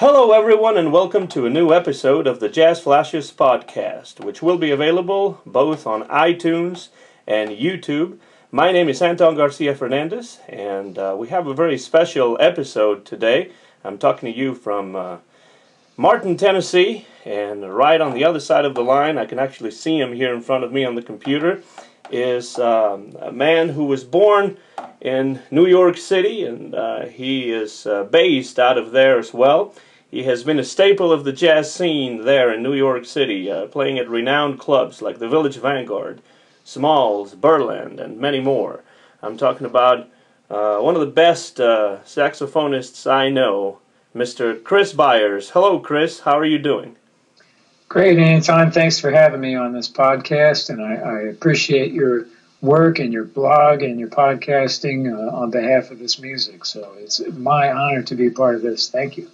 Hello, everyone, and welcome to a new episode of the Jazz Flashes podcast, which will be available both on iTunes and YouTube. My name is Anton Garcia Fernandez, and we have a very special episode today. I'm talking to you from Martin, Tennessee, and right on the other side of the line, I can actually see him here in front of me on the computer, is a man who was born in New York City, and he is based out of there as well. He has been a staple of the jazz scene there in New York City, playing at renowned clubs like the Village Vanguard, Smalls, Berland, and many more. I'm talking about one of the best saxophonists I know, Mr. Chris Byars. Hello, Chris. How are you doing? Great, Anton. Thanks for having me on this podcast, and I appreciate your work and your blog and your podcasting on behalf of this music. So it's my honor to be part of this. Thank you.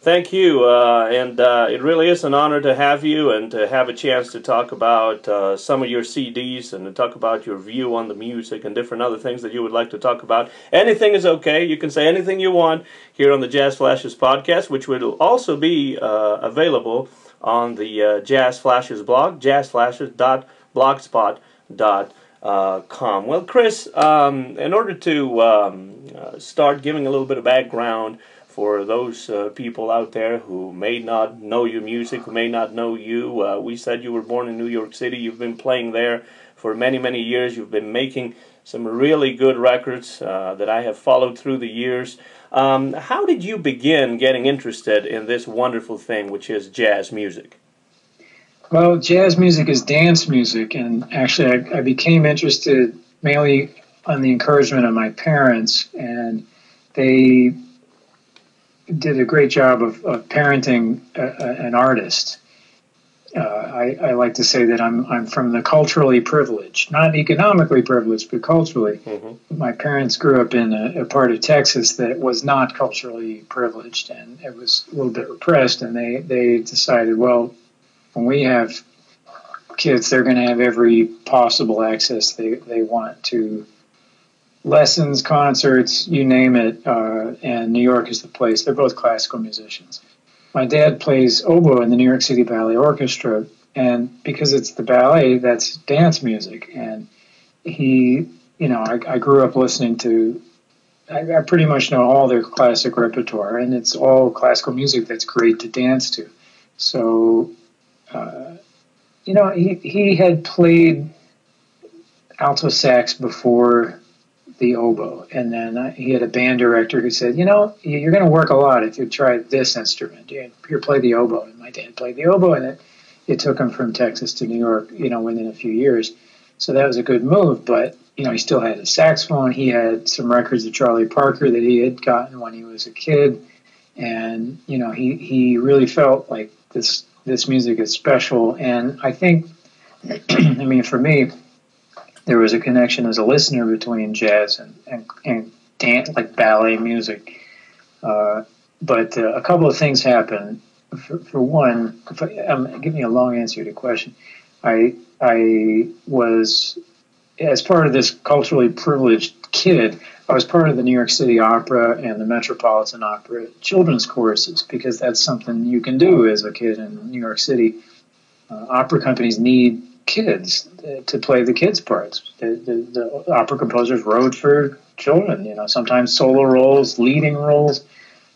Thank you, and it really is an honor to have you and to have a chance to talk about some of your CDs and to talk about your view on the music and different other things that you would like to talk about. Anything is okay. You can say anything you want here on the Jazz Flashes podcast, which will also be available on the Jazz Flashes blog, jazzflashes.blogspot.com. Well, Chris, in order to start giving a little bit of background for those people out there who may not know your music, who may not know you, we said you were born in New York City. You've been playing there for many, many years. You've been making some really good records that I have followed through the years. How did you begin getting interested in this wonderful thing, which is jazz music? Well, jazz music is dance music, and actually I became interested mainly on the encouragement of my parents, and they did a great job of parenting an artist. I like to say that I'm from the culturally privileged, not economically privileged, but culturally. Mm-hmm. My parents grew up in a part of Texas that was not culturally privileged, and it was a little bit repressed, and they decided, well, when we have kids, they're going to have every possible access they want to lessons, concerts, you name it, and New York is the place. They're both classical musicians. My dad plays oboe in the New York City Ballet Orchestra, and because it's the ballet, that's dance music. And I grew up listening to, I pretty much know all their classic repertoire, and it's all classical music that's great to dance to. So, he had played alto sax before the oboe, and then he had a band director who said, you're going to work a lot if you try this instrument. Here, play the oboe. And my dad played the oboe, and it took him from Texas to New York, within a few years. So that was a good move, but, he still had a saxophone. He had some records of Charlie Parker that he had gotten when he was a kid, and, he really felt like this music is special. And I think, for me, there was a connection as a listener between jazz and dance, like ballet music. But a couple of things happened. For one, give me a long answer to your question. I was, as part of this culturally privileged kid, I was part of the New York City Opera and the Metropolitan Opera children's choruses, because that's something you can do as a kid in New York City. Opera companies need kids to play the kids' parts. The opera composers wrote for children, sometimes solo roles, leading roles.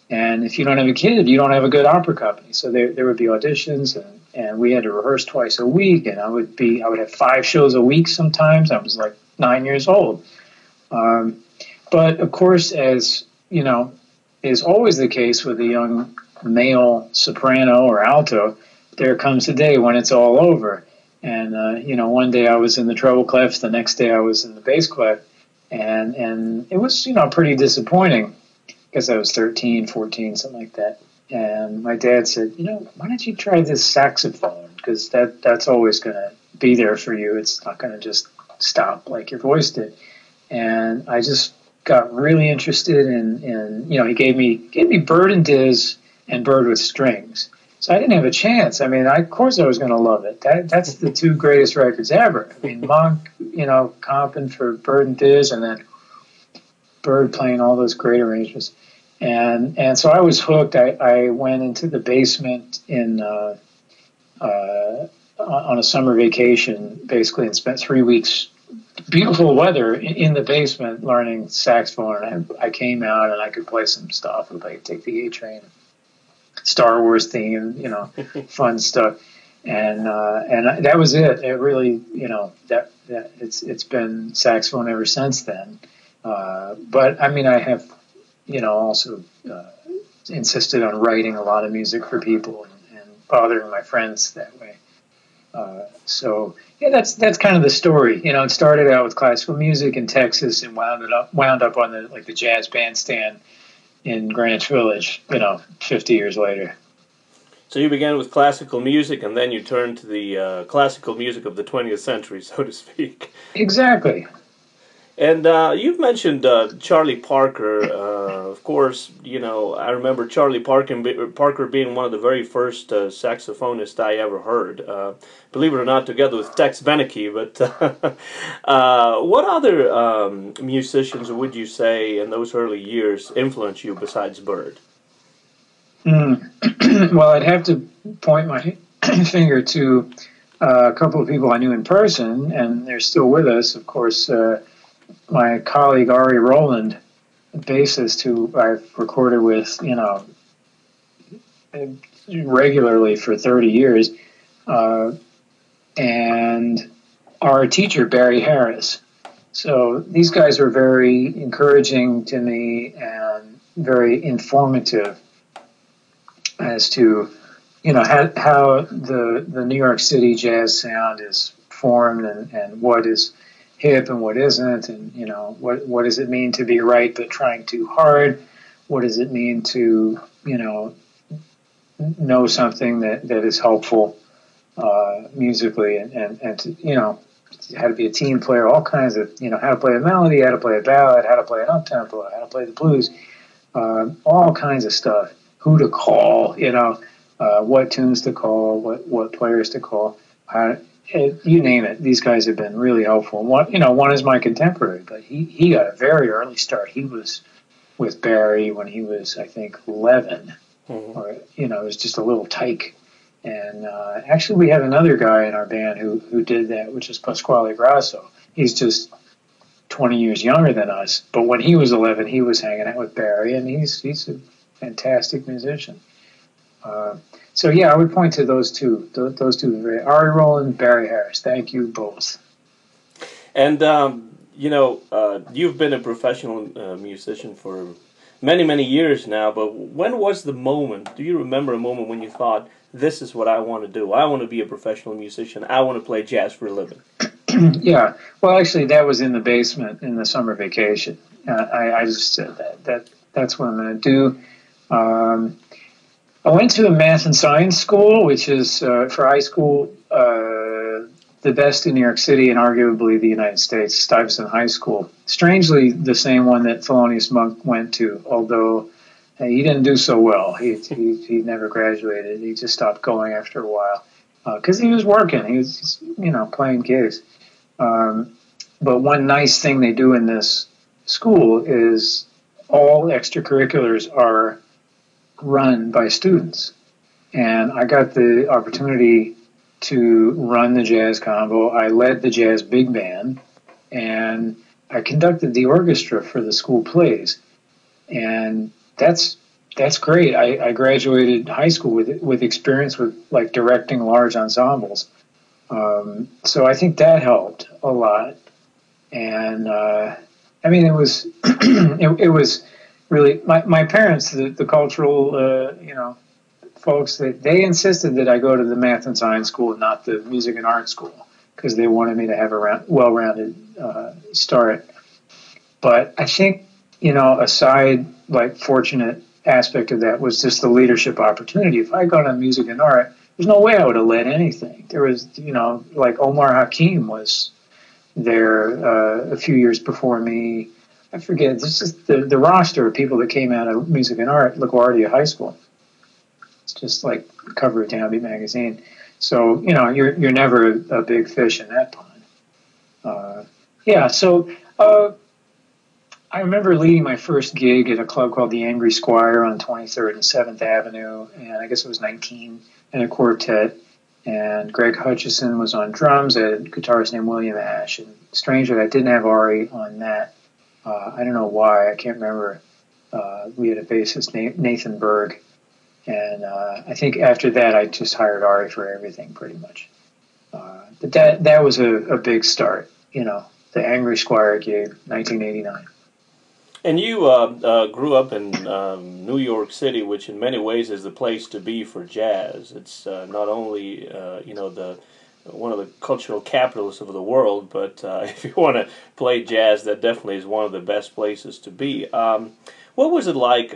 And if you don't have a kid, you don't have a good opera company. So there would be auditions, and we had to rehearse twice a week, and I would have 5 shows a week sometimes. I was like 9 years old. But of course, as is always the case with a young male soprano or alto, there comes a day when it's all over. And, one day I was in the treble clef, the next day I was in the bass clef, and it was, pretty disappointing, because I was 13, 14, something like that. And my dad said, why don't you try this saxophone? Because that's always going to be there for you. It's not going to just stop like your voice did. And I just got really interested in he gave me Bird and Diz and Bird with Strings. So I didn't have a chance. Of course I was going to love it. That's the 2 greatest records ever. Monk, comping for Bird and Diz, and then Bird playing all those great arrangements. And so I was hooked. I went into the basement on a summer vacation, basically, and spent 3 weeks, beautiful weather, in the basement learning saxophone. And I came out and I could play some stuff. I could take the A Train, Star Wars theme, fun stuff. And that was it. It really, that it's been saxophone ever since then. But I mean, I have, also insisted on writing a lot of music for people and bothering my friends that way. So yeah, that's kind of the story. It started out with classical music in Texas and wound up on the jazz bandstand in Greenwich Village. 50 years later. So you began with classical music, and then you turned to the classical music of the 20th century, so to speak. Exactly. And you've mentioned Charlie Parker. Of course, I remember Charlie Parker being one of the very first saxophonists I ever heard. Believe it or not, together with Tex Beneke. But what other musicians would you say in those early years influenced you besides Bird? Well, I'd have to point my finger to a couple of people I knew in person, and they're still with us, of course. My colleague Ari Rowland, a bassist who I've recorded with, regularly for 30 years, and our teacher Barry Harris. So these guys are very encouraging to me and very informative as to how the New York City jazz sound is formed and what is hip and what isn't, and what does it mean to be right but trying too hard? What does it mean to know something that is helpful musically, and to, how to be a team player, all kinds of how to play a melody, how to play a ballad, how to play an up tempo, how to play the blues, all kinds of stuff. Who to call, what tunes to call, what players to call. You name it. These guys have been really helpful. One is my contemporary, but he got a very early start. He was with Barry when he was, I think, 11, or it was just a little tyke. And actually, we have another guy in our band who did that, which is Pasquale Grasso. He's just 20 years younger than us, but when he was 11, he was hanging out with Barry, and he's a fantastic musician. So yeah, I would point to those two. Those two, Ari Rowland, Barry Harris. Thank you both. And you've been a professional musician for many, many years now. But when was the moment? Do you remember a moment when you thought, "This is what I want to do. I want to be a professional musician. I want to play jazz for a living"? Yeah. Well, actually, that was in the basement in the summer vacation. I just said that's what I'm going to do. I went to a math and science school, which is, for high school, the best in New York City and arguably the United States, Stuyvesant High School. Strangely, the same one that Thelonious Monk went to, although he didn't do so well. He never graduated. He just stopped going after a while because he was working. He was, playing gigs. But one nice thing they do in this school is all extracurriculars are run by students, and I got the opportunity to run the jazz combo. I led the jazz big band, and I conducted the orchestra for the school plays, and that's great. I graduated high school with experience with directing large ensembles, so I think that helped a lot. And it was it was really, my parents, the cultural, folks, they insisted that I go to the math and science school and not the music and art school because they wanted me to have a well-rounded start. But I think, a side, fortunate aspect of that was just the leadership opportunity. If I had gone to music and art, there's no way I would have led anything. There was, Omar Hakim was there a few years before me. I forget. This is the roster of people that came out of music and art, LaGuardia High School. It's just like the cover of Downbeat magazine. So you're never a big fish in that pond. So I remember leading my first gig at a club called the Angry Squire on 23rd and 7th Avenue, and I guess it was 19 in a quartet. And Greg Hutchison was on drums, a guitarist named William Ash. And strangely, I didn't have Ari on that. I don't know why, I can't remember. We had a bassist, Nathan Berg. And I think after that, I just hired Ari for everything, pretty much. But that was a big start, the Angry Squire gig, 1989. And you grew up in New York City, which in many ways is the place to be for jazz. It's not only the one of the cultural capitals of the world, but if you want to play jazz, that definitely is one of the best places to be. What was it like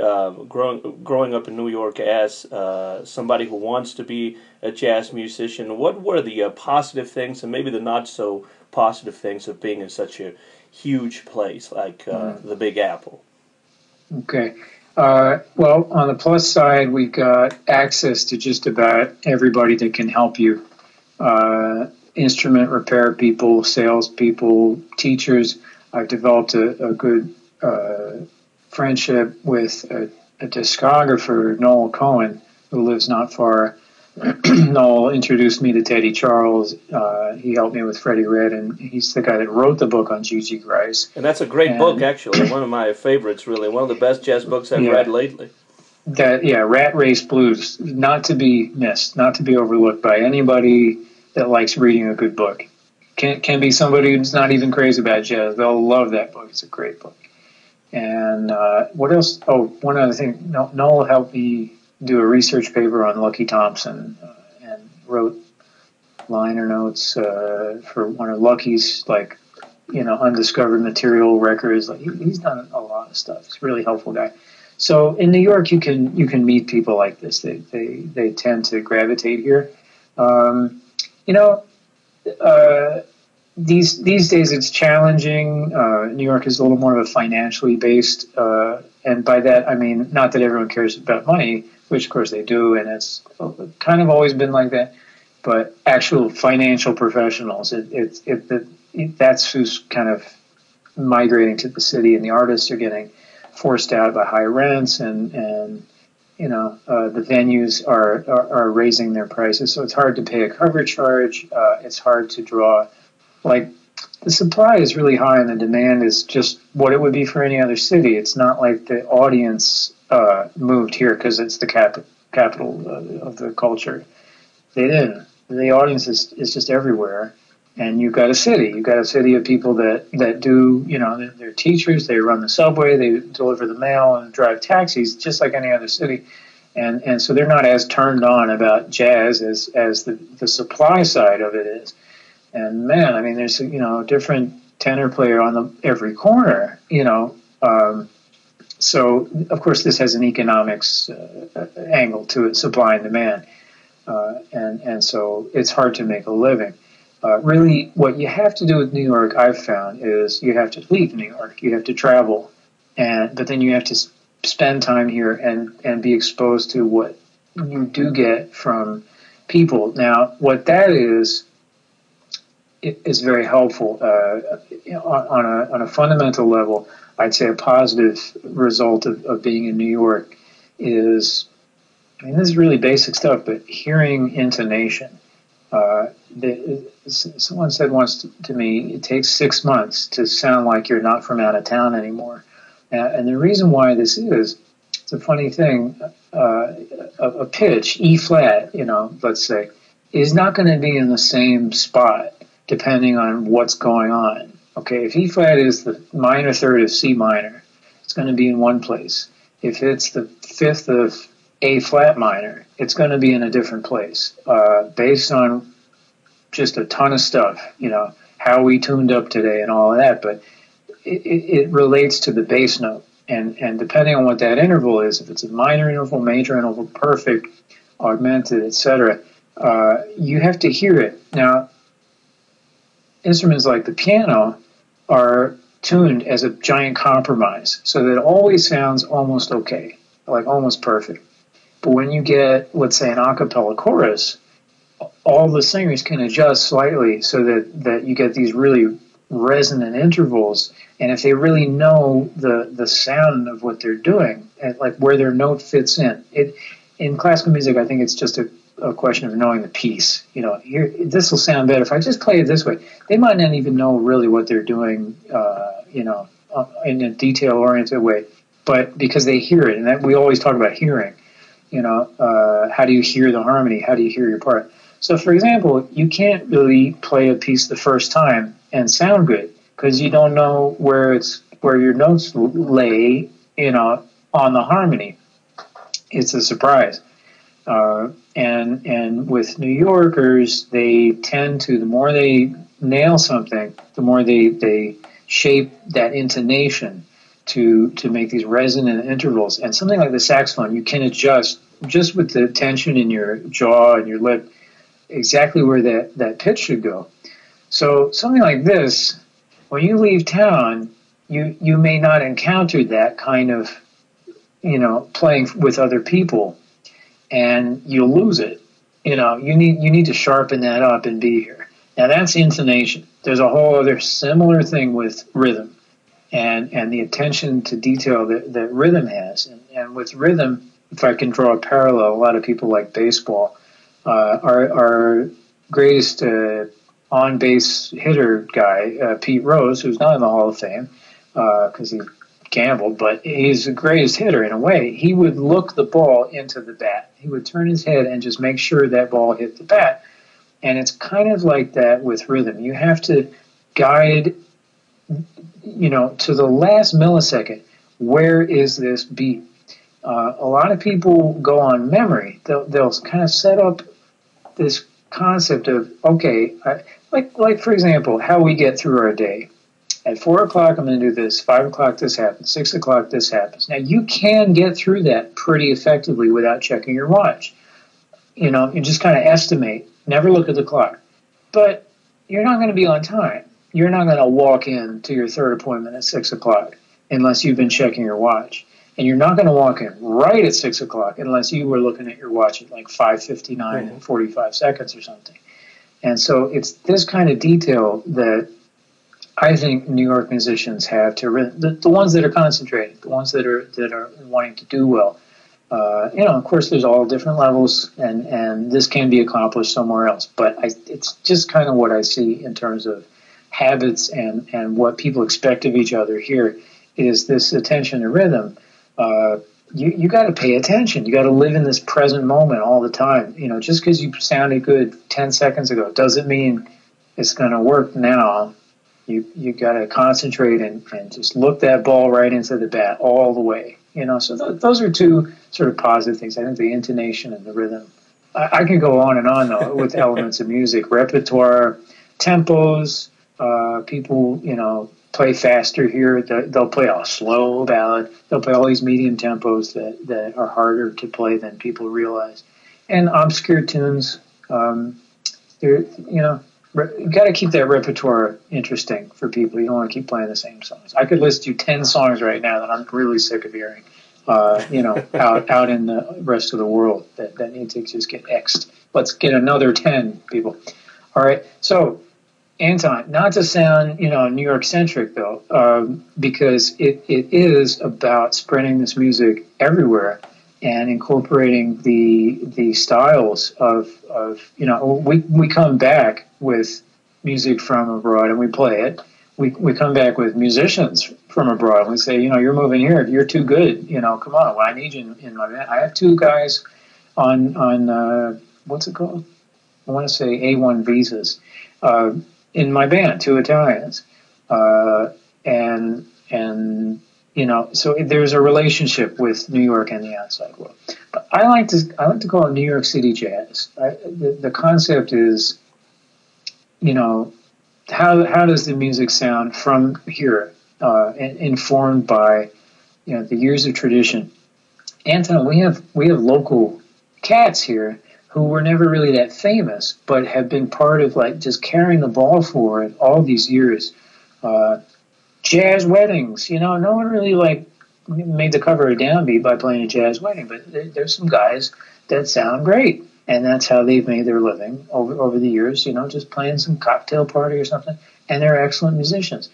growing up in New York as somebody who wants to be a jazz musician? What were the positive things and maybe the not so positive things of being in such a huge place like the Big Apple? Okay. Well, on the plus side, we've got access to just about everybody that can help you. Instrument repair people, salespeople, teachers. I've developed a good friendship with a discographer, Noel Cohen, who lives not far. Noel introduced me to Teddy Charles. He helped me with Freddie Redd, and he's the guy that wrote the book on Gigi Grice. And that's a great book, actually. One of my favorites, really. One of the best jazz books I've read lately. Rat Race Blues, not to be missed, not to be overlooked by anybody that likes reading a good book. Can be somebody who's not even crazy about jazz. They'll love that book. It's a great book. And what else? Oh, one other thing. Noel helped me do a research paper on Lucky Thompson and wrote liner notes for one of Lucky's undiscovered material records. He's done a lot of stuff. He's a really helpful guy. So in New York, you can meet people like this. They tend to gravitate here. These days it's challenging. New York is a little more of a financially based, and by that I mean not that everyone cares about money, which of course they do, and it's kind of always been like that. But actual financial professionals, that's who's kind of migrating to the city, and the artists are getting forced out by high rents, and the venues are raising their prices, so it's hard to pay a cover charge. It's hard to draw. The supply is really high and the demand is just what it would be for any other city. It's not like the audience moved here because it's the capital of the culture. They didn't. The audience is just everywhere. And you've got a city. You've got a city of people that do, they're teachers, they run the subway, they deliver the mail and drive taxis just like any other city. And so they're not as turned on about jazz as the supply side of it is. And man, I mean, there's a different tenor player on every corner. So of course this has an economics angle to it, supply and demand, and so it's hard to make a living. Really, what you have to do with New York, I've found, is you have to leave New York. You have to travel, but then you have to spend time here and be exposed to what you do get from people. Now, what that is very helpful on a fundamental level. I'd say a positive result of being in New York is, this is really basic stuff, but hearing intonation. Someone said once to me, it takes 6 months to sound like you're not from out of town anymore. And the reason why this is, it's a funny thing, a pitch, E flat, let's say, is not going to be in the same spot depending on what's going on. Okay, if E flat is the minor third of C minor, it's going to be in one place. If it's the fifth of A flat minor, it's going to be in a different place, based on just a ton of stuff, how we tuned up today and all of that. But it relates to the bass note, and depending on what that interval is, if it's a minor interval, major interval, perfect, augmented, etc., you have to hear it. Now, instruments like the piano are tuned as a giant compromise, so that it always sounds almost okay, like almost perfect. But when you get, let's say, an a cappella chorus, all the singers can adjust slightly so that you get these really resonant intervals, and if they really know the sound of what they're doing, and like where their note fits in. In classical music, I think it's just a question of knowing the piece. You know, here, this will sound better if I just play it this way. They might not even know really what they're doing, in a detail-oriented way, but because they hear it, and that, we always talk about hearing. You know, how do you hear the harmony? How do you hear your part? So, for example, you can't really play a piece the first time and sound good because you don't know where your notes lay, you know, on the harmony. It's a surprise. And with New Yorkers, they tend to, the more they nail something, the more they shape that intonation to make these resonant intervals. And something like the saxophone, you can adjust just with the tension in your jaw and your lip exactly where that pitch should go. So something like this, when you leave town, you may not encounter that kind of, you know, playing with other people, and you'll lose it. You know, you need to sharpen that up and be here. Now that's intonation. There's a whole other similar thing with rhythm, and the attention to detail that rhythm has. And with rhythm, if I can draw a parallel, a lot of people like baseball. Our greatest on-base hitter guy, Pete Rose, who's not in the Hall of Fame because he gambled, but he's the greatest hitter in a way. He would look the ball into the bat. He would turn his head and just make sure that ball hit the bat. And it's kind of like that with rhythm. You have to guide, you know, to the last millisecond, where is this beat? A lot of people go on memory. They'll kind of set up this concept of, okay, like for example, how we get through our day. At 4 o'clock, I'm going to do this. 5 o'clock, this happens. 6 o'clock, this happens. Now, you can get through that pretty effectively without checking your watch. You know, you just kind of estimate. Never look at the clock. But you're not going to be on time. You're not going to walk in to your third appointment at 6 o'clock unless you've been checking your watch. And you're not going to walk in right at 6 o'clock unless you were looking at your watch at like 5:59 and 45 seconds or something. And so it's this kind of detail that I think New York musicians have to the ones that are concentrated, the ones that are wanting to do well. You know, of course, there's all different levels, and this can be accomplished somewhere else. But it's just kind of what I see in terms of habits and what people expect of each other here is this attention to rhythm. You got to pay attention. You got to live in this present moment all the time. You know, just because you sounded good 10 seconds ago doesn't mean it's going to work now. You got to concentrate and just look that ball right into the bat all the way. You know, so those are two sort of positive things. I think the intonation and the rhythm. I could go on and on though with elements of music, repertoire, tempos. People, you know, play faster here. They'll play a slow ballad. They'll play all these medium tempos that are harder to play than people realize. And obscure tunes. They're, you know, you got to keep that repertoire interesting for people. You don't want to keep playing the same songs. I could list you 10 songs right now that I'm really sick of hearing, you know, out in the rest of the world that need to just get X'd. Let's get another 10, people. All right. So, Anton, not to sound, you know, New York centric though, because it is about spreading this music everywhere and incorporating the styles of you know, we come back with music from abroad and we play it. We come back with musicians from abroad and we say, you know, you're moving here, you're too good, you know, come on, well, I need you in my band. I have two guys on what's it called? I want to say A1 visas. In my band, two Italians, and you know, so there's a relationship with New York and the outside world. But I like to call it New York City jazz. The concept is, you know, how does the music sound from here, informed by, you know, the years of tradition. Anton, we have local cats here who were never really that famous, but have been part of like just carrying the ball for it all these years. Jazz weddings, you know, no one really like made the cover of Downbeat by playing a jazz wedding, but there's some guys that sound great, and that's how they've made their living over the years, you know, just playing some cocktail party or something. and they're excellent musicians.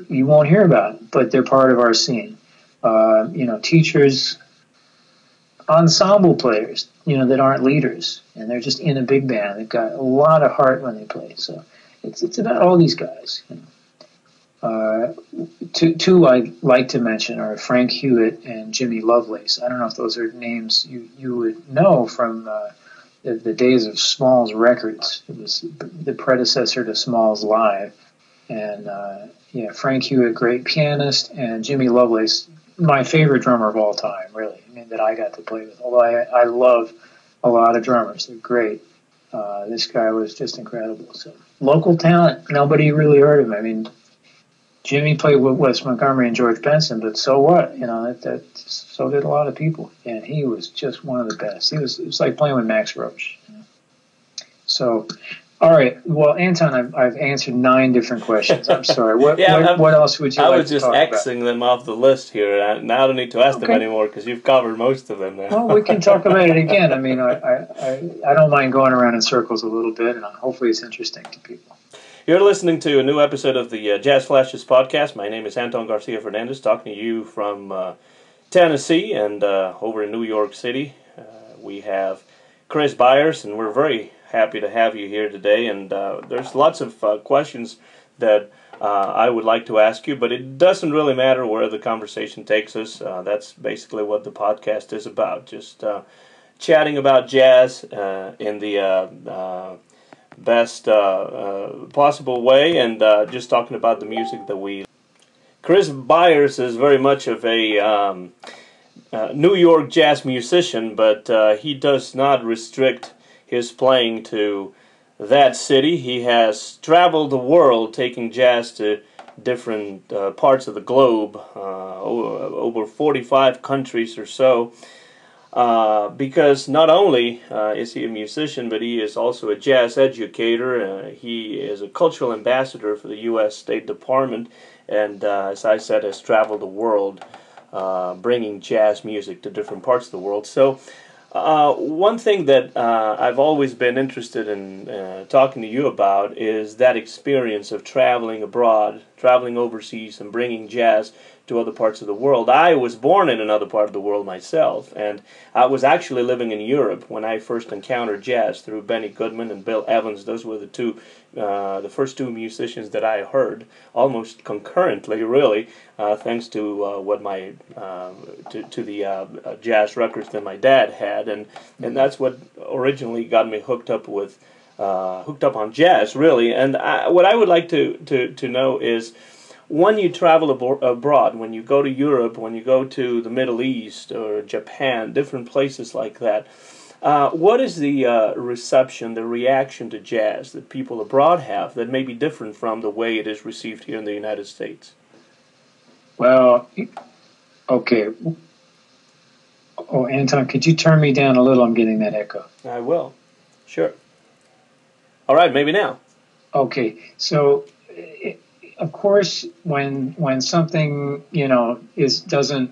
You won't hear about it, but they're part of our scene. Teachers, ensemble players, that aren't leaders, and they're just in a big band. They've got a lot of heart when they play. So it's about all these guys. Two I'd like to mention are Frank Hewitt and Jimmy Lovelace. I don't know if those are names you would know from the days of Smalls Records. It was the predecessor to Smalls Live. And Frank Hewitt, great pianist, and Jimmy Lovelace, my favorite drummer of all time, really. I mean, that I got to play with. Although I love a lot of drummers, they're great. This guy was just incredible. So local talent, nobody really heard of him. I mean, Jimmy played with Wes Montgomery and George Benson, but so what? So did a lot of people, and he was just one of the best. It was like playing with Max Roach. So. All right. Well, Anton, I've answered 9 different questions. I'm sorry. What else would you like to talk about? I was just Xing them off the list here. And I don't need to ask them anymore because you've covered most of them now. Well, we can talk about it again. I mean, I don't mind going around in circles a little bit, and hopefully it's interesting to people. You're listening to a new episode of the Jazz Flashes podcast. My name is Anton Garcia Fernandez, talking to you from Tennessee and over in New York City. We have Chris Byars, and we're very happy to have you here today, and there's lots of questions that I would like to ask you, but it doesn't really matter where the conversation takes us. That's basically what the podcast is about, just chatting about jazz in the best possible way, and just talking about the music that we... Chris Byars is very much of a New York jazz musician, but he does not restrict his playing to that city. He has traveled the world taking jazz to different parts of the globe, over 45 countries or so, because not only is he a musician, but he is also a jazz educator. He is a cultural ambassador for the U.S. State Department, and as I said, has traveled the world bringing jazz music to different parts of the world. So one thing that I've always been interested in talking to you about is that experience of traveling abroad, traveling overseas, and bringing jazz to other parts of the world. I was born in another part of the world myself, and I was actually living in Europe when I first encountered jazz through Benny Goodman and Bill Evans. Those were the first two musicians that I heard almost concurrently, really, thanks to the jazz records that my dad had, and that's what originally got me hooked up on jazz, really. And what I would like to know is, when you travel abroad, when you go to Europe, when you go to the Middle East or Japan, different places like that, what is the reception, the reaction to jazz that people abroad have that may be different from the way it is received here in the United States? Well, okay. Oh, Anton, could you turn me down a little? I'm getting that echo. I will. Sure. All right, maybe now. Okay, so... Of course, when something doesn't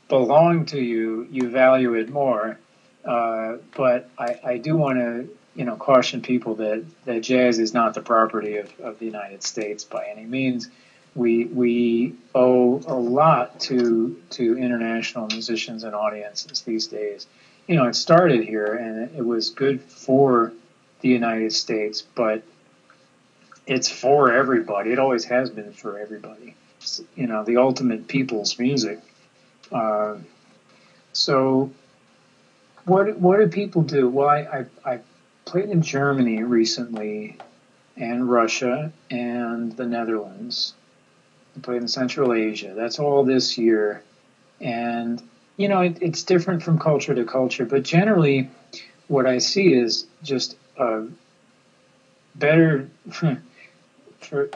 belong to you, you value it more. But I do want to caution people that jazz is not the property of the United States by any means. We owe a lot to international musicians and audiences these days. It started here, and it was good for the United States, but it's for everybody. It always has been for everybody. It's, the ultimate people's music. So what do people do? Well, I played in Germany recently, and Russia, and the Netherlands. I played in Central Asia. That's all this year. And, it's different from culture to culture, but generally what I see is just a better...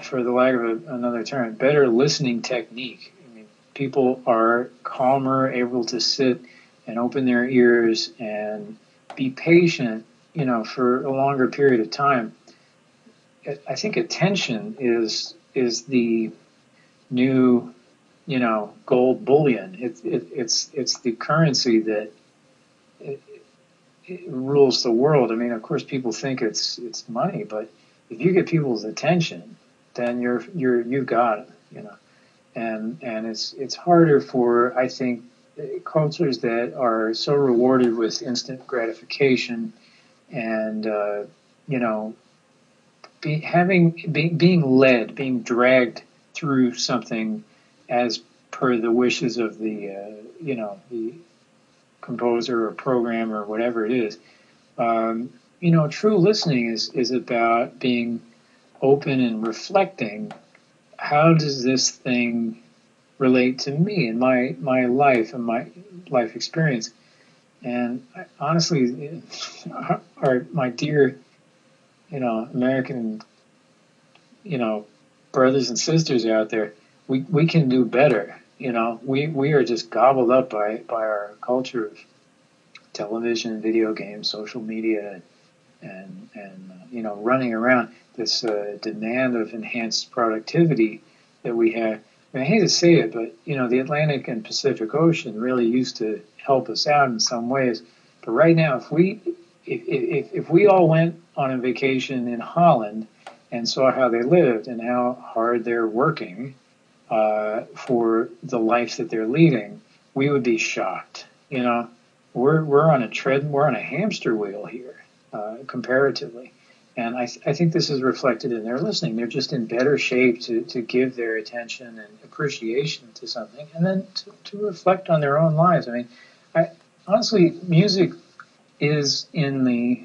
For the lack of another term, better listening technique. I mean, people are calmer, able to sit and open their ears and be patient, for a longer period of time. I think attention is the new, gold bullion. It's the currency that it rules the world. I mean, of course, people think it's money, but if you get people's attention, then you've got it, you know. And it's harder for, I think, cultures that are so rewarded with instant gratification and you know, being led, being dragged through something as per the wishes of the you know, the composer or programmer or whatever it is. You know, true listening is about being open and reflecting. How does this thing relate to me and my life and my life experience? And honestly, my dear, you know, American, you know, brothers and sisters out there, we can do better. You know, we are just gobbled up by our culture of television, video games, social media, and you know, running around, this demand of enhanced productivity that we have. I hate to say it, but you know, the Atlantic and Pacific Ocean really used to help us out in some ways. But right now, if we all went on a vacation in Holland and saw how they lived and how hard they're working for the life that they're leading, we would be shocked. You know, we're on a hamster wheel here comparatively. And I think this is reflected in their listening. They're just in better shape to give their attention and appreciation to something, and then to reflect on their own lives. I mean, honestly, music is in the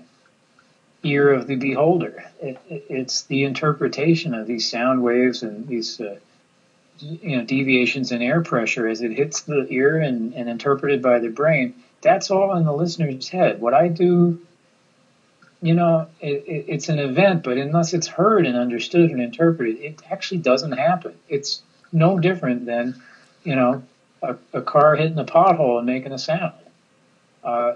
ear of the beholder. It's the interpretation of these sound waves and these you know, deviations in air pressure as it hits the ear and interpreted by the brain. That's all in the listener's head. What I do, you know, it's an event, but unless it's heard and understood and interpreted, it actually doesn't happen. It's no different than, you know, a car hitting a pothole and making a sound.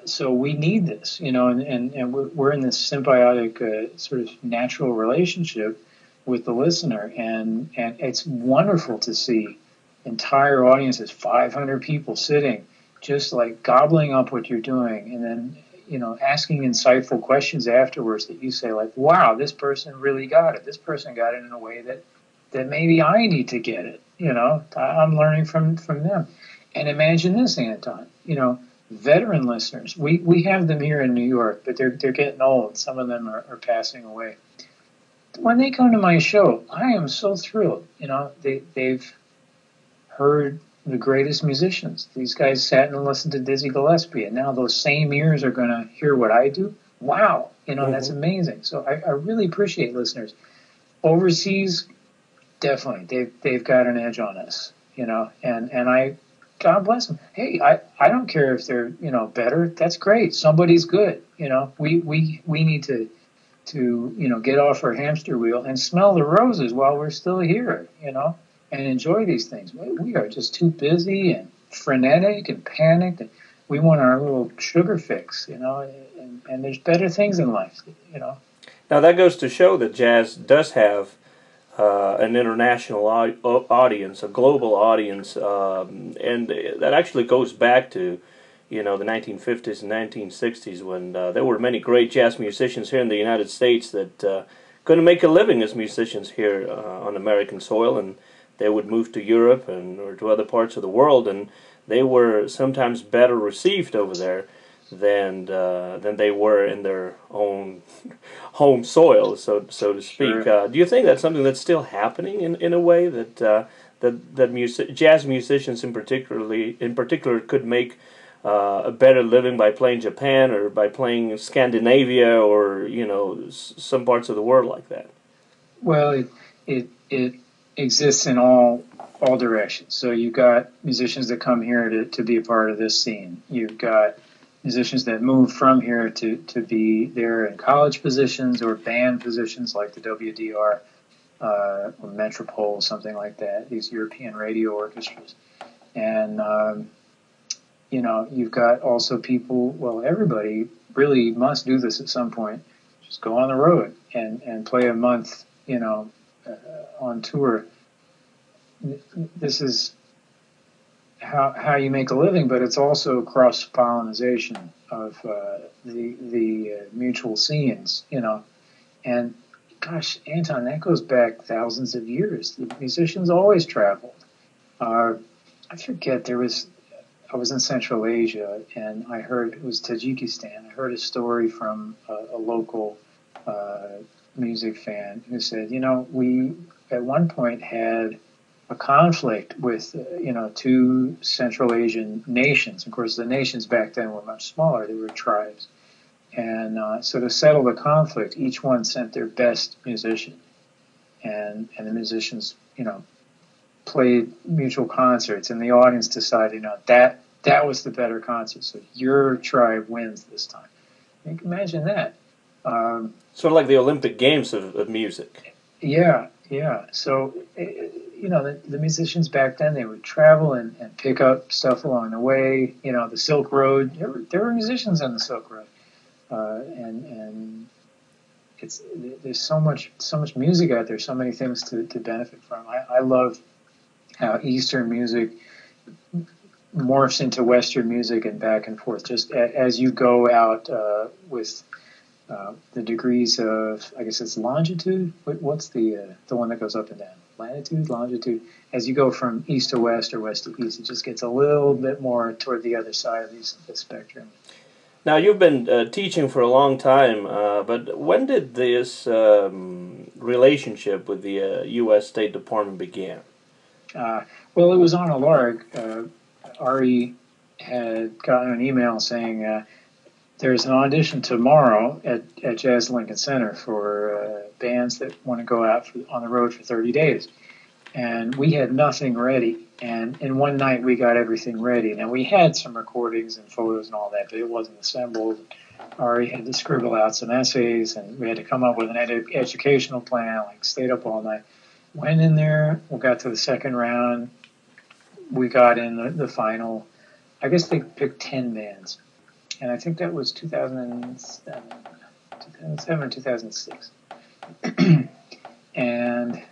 So we need this, you know, and we're in this symbiotic sort of natural relationship with the listener, and it's wonderful to see entire audiences, 500 people sitting, just like gobbling up what you're doing, and then, you know, asking insightful questions afterwards that you say, like, wow, this person really got it. This person got it in a way that maybe I need to get it. You know, I'm learning from them. And imagine this, Anton, you know, veteran listeners. We have them here in New York, but they're getting old. Some of them are passing away. When they come to my show, I am so thrilled. You know, they've heard the greatest musicians. These guys sat and listened to Dizzy Gillespie, and now those same ears are going to hear what I do. Wow, you know, that's amazing. So I really appreciate listeners. Overseas, definitely, they've got an edge on us, you know, and I, God bless them. Hey, I don't care if they're, you know, better. That's great. Somebody's good. You know, we need to you know, get off our hamster wheel and smell the roses while we're still here, you know, and enjoy these things. We are just too busy and frenetic and panicked. And we want our little sugar fix, you know, and there's better things in life, you know. Now that goes to show that jazz does have an international audience, a global audience, and that actually goes back to, you know, the 1950s and 1960s when there were many great jazz musicians here in the United States that couldn't make a living as musicians here on American soil, and they would move to Europe or to other parts of the world, and they were sometimes better received over there than they were in their own home soil, so to speak. Sure. Do you think that's something that's still happening in a way that jazz musicians in particular could make a better living by playing Japan or by playing Scandinavia or, you know, some parts of the world like that? Well, it exists in all directions. So you've got musicians that come here to be a part of this scene. You've got musicians that move from here to be there in college positions or band positions like the WDR or Metropole, something like that, these European radio orchestras. And you know, you've got also people, well, everybody really must do this at some point. Just go on the road and play a month, you know, on tour. This is how you make a living, but it's also cross-pollination of the mutual scenes, you know. And gosh, Anton, that goes back thousands of years. The musicians always traveled. I forget, I was in Central Asia, and I heard, it was Tajikistan, I heard a story from a local music fan who said, we at one point had a conflict with, two Central Asian nations. Of course, the nations back then were much smaller. They were tribes. And so to settle the conflict, each one sent their best musician. And the musicians, played mutual concerts, and the audience decided, that was the better concert. So your tribe wins this time. You can imagine that. Sort of like the Olympic Games of music. Yeah. So, the musicians back then, they would travel and pick up stuff along the way. The Silk Road, there were musicians on the Silk Road. And there's so much music out there, so many things to benefit from. I love how Eastern music morphs into Western music and back and forth. Just as you go out with the degrees of, I guess it's longitude. What's the one that goes up and down? Latitude, longitude. As you go from east to west or west to east, it just gets a little bit more toward the other side of the spectrum. Now, you've been teaching for a long time, but when did this relationship with the U.S. State Department begin? Well, it was on a lark. Ari had gotten an email saying there's an audition tomorrow at Jazz Lincoln Center for bands that want to go out on the road for 30 days. And we had nothing ready. And in one night, we got everything ready. Now, we had some recordings and photos and all that, but it wasn't assembled. Ari had to scribble out some essays, and we had to come up with an educational plan, stayed up all night. Went in there, we got to the second round. We got in the final. I guess they picked 10 bands. And I think that was 2007 or 2006. And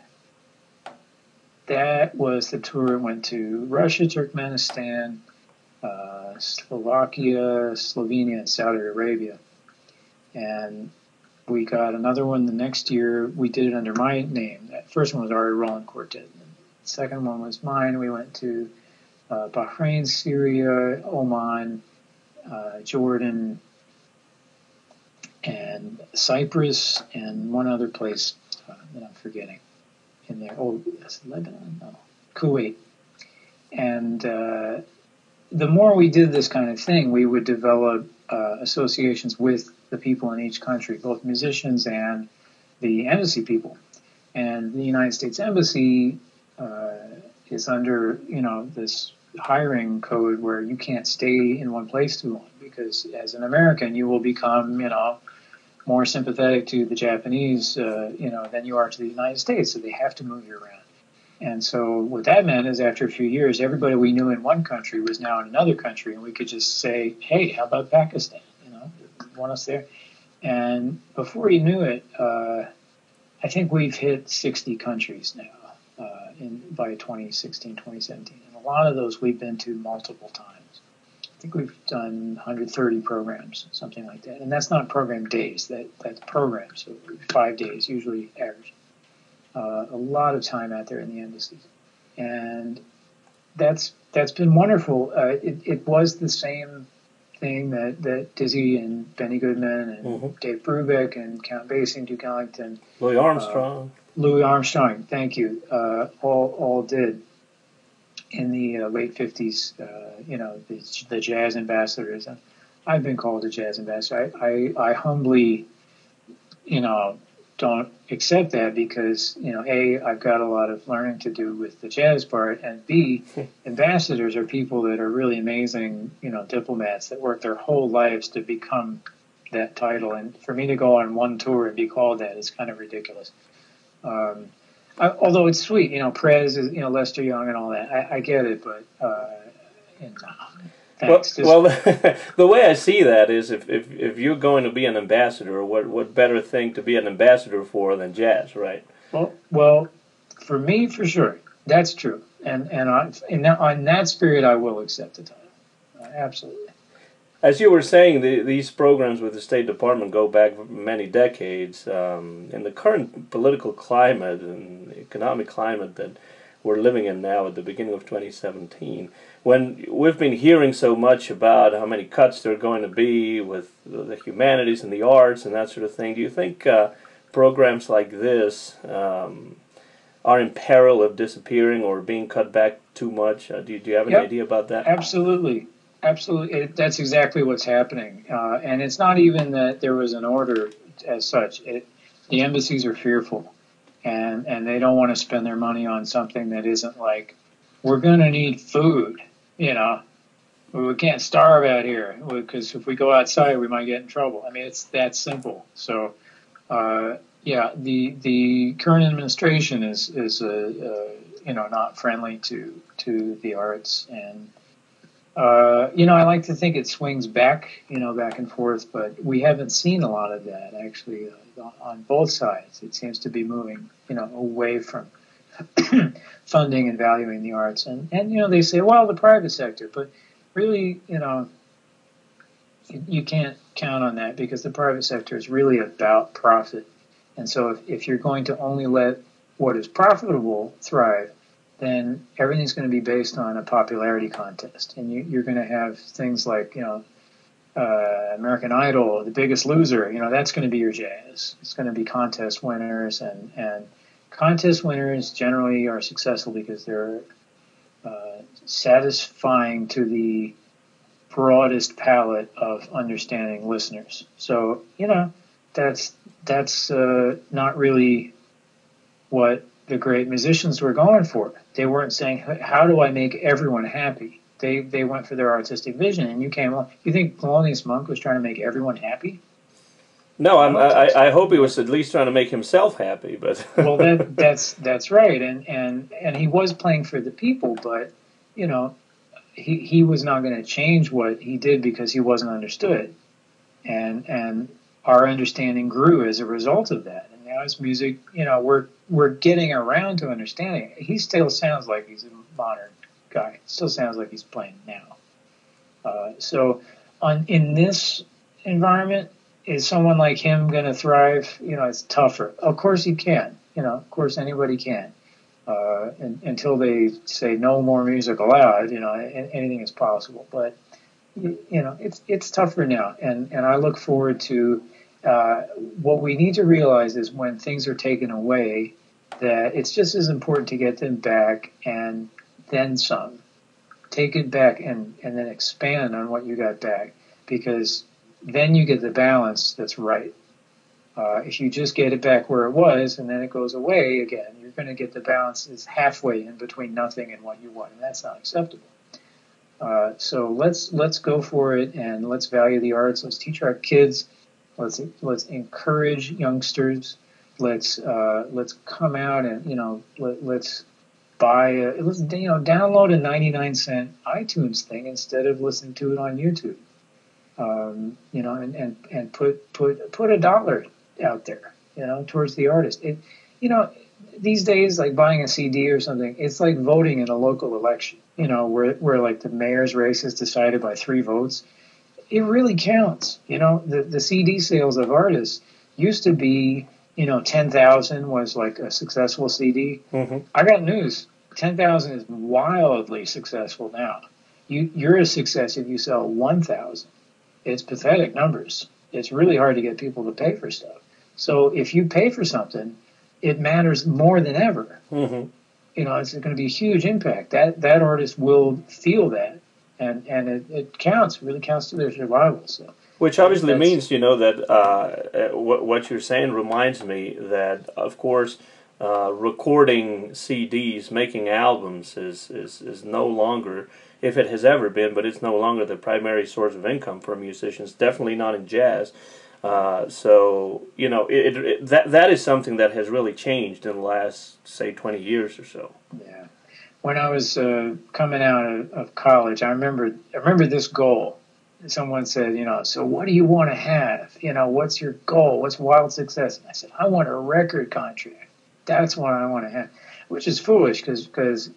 that was the tour. It went to Russia, Turkmenistan, Slovakia, Slovenia, and Saudi Arabia. And we got another one the next year. We did it under my name. That first one was Ari Roland Quartet. The second one was mine. We went to Bahrain, Syria, Oman, Jordan, and Cyprus, and one other place that I'm forgetting in there. Oh, that's Lebanon? No. Kuwait. And the more we did this kind of thing, we would develop associations with the people in each country, both musicians and the embassy people. And the United States Embassy is under, this hiring code where you can't stay in one place too long, because as an American, you will become, more sympathetic to the Japanese, than you are to the United States. So they have to move you around. And so what that meant is after a few years, everybody we knew in one country was now in another country, and we could just say, hey, how about Pakistan? Want us there? And before you knew it, I think we've hit 60 countries now by 2016, 2017. And a lot of those we've been to multiple times. I think we've done 130 programs, something like that. And that's not program days, that's programs. So 5 days, usually average. A lot of time out there in the embassies. And that's been wonderful. It was the same thing that Dizzy and Benny Goodman and Dave Brubeck and Count Basie and Duke Ellington, Louis Armstrong, thank you, all did in the late 50s. The jazz ambassadors. And I've been called a jazz ambassador. I humbly, don't accept that because, A, I've got a lot of learning to do with the jazz part, and B, ambassadors are people that are really amazing, diplomats that work their whole lives to become that title. And for me to go on one tour and be called that is kind of ridiculous. Although it's sweet, Prez is, Lester Young and all that. I get it, but, thanks. Well, the way I see that is if you're going to be an ambassador, what better thing to be an ambassador for than jazz, right? Well, for me, for sure, that's true. And on that spirit, I will accept the title. Absolutely. As you were saying, these programs with the State Department go back many decades. In the current political climate and economic climate that we're living in now at the beginning of 2017, when we've been hearing so much about how many cuts there are going to be with the humanities and the arts and that sort of thing, do you think programs like this are in peril of disappearing or being cut back too much? Do you have any idea about that? Absolutely. Absolutely. That's exactly what's happening. And it's not even that there was an order as such. The embassies are fearful, and they don't want to spend their money on something that isn't like, we're going to need food, We can't starve out here because if we go outside, we might get in trouble. I mean, it's that simple. So, the current administration is not friendly to the arts, and I like to think it swings back, back and forth, but we haven't seen a lot of that actually on both sides. It seems to be moving, away from funding and valuing the arts, and they say, well, the private sector, but really, you can't count on that because the private sector is really about profit. And so if you're going to only let what is profitable thrive, then everything's going to be based on a popularity contest. And you're going to have things like, American Idol, The Biggest Loser, that's going to be your jazz. It's going to be contest winners, and contest winners generally are successful because they're satisfying to the broadest palette of understanding listeners. So, that's not really what the great musicians were going for. They weren't saying, how do I make everyone happy? They went for their artistic vision, and you came along. You think Thelonious Monk was trying to make everyone happy? No, I hope he was at least trying to make himself happy. But well, that's right, and he was playing for the people, but he was not going to change what he did because he wasn't understood, and our understanding grew as a result of that. And now his music, we're getting around to understanding it. He still sounds like he's a modern guy. Still sounds like he's playing now. So in this environment, is someone like him going to thrive? It's tougher. Of course he can. Of course anybody can. Until they say no more music allowed, anything is possible. But it's tougher now, and I look forward to what we need to realize is when things are taken away, that it's just as important to get them back and then some. Take it back and then expand on what you got back, because then you get the balance that's right. If you just get it back where it was and then it goes away again, you're going to get the balance is halfway in between nothing and what you want, and that's not acceptable. So let's go for it, and let's value the arts. Let's teach our kids. Let's encourage youngsters. Let's come out and let's buy let's download a 99-cent iTunes thing instead of listening to it on YouTube. And put $1 out there, towards the artist. These days, like buying a CD or something, it's like voting in a local election, where like the mayor's race is decided by 3 votes. It really counts. The CD sales of artists used to be, 10,000 was like a successful CD. Mm-hmm. I got news. 10,000 is wildly successful now. You're a success if you sell 1,000. It's pathetic numbers. It's really hard to get people to pay for stuff. So if you pay for something, it matters more than ever. Mm-hmm. It's going to be a huge impact. That artist will feel that, and it counts. It really counts to their survival. So, which obviously means, that what you're saying reminds me that, of course, recording CDs, making albums is no longer, if it has ever been, but it's no longer the primary source of income for musicians. Definitely not in jazz. So that is something that has really changed in the last, say, 20 years or so. Yeah. When I was coming out of college, I remember this goal. Someone said, so what do you want to have? What's your goal? What's wild success? And I said, I want a record contract. That's what I want to have, which is foolish because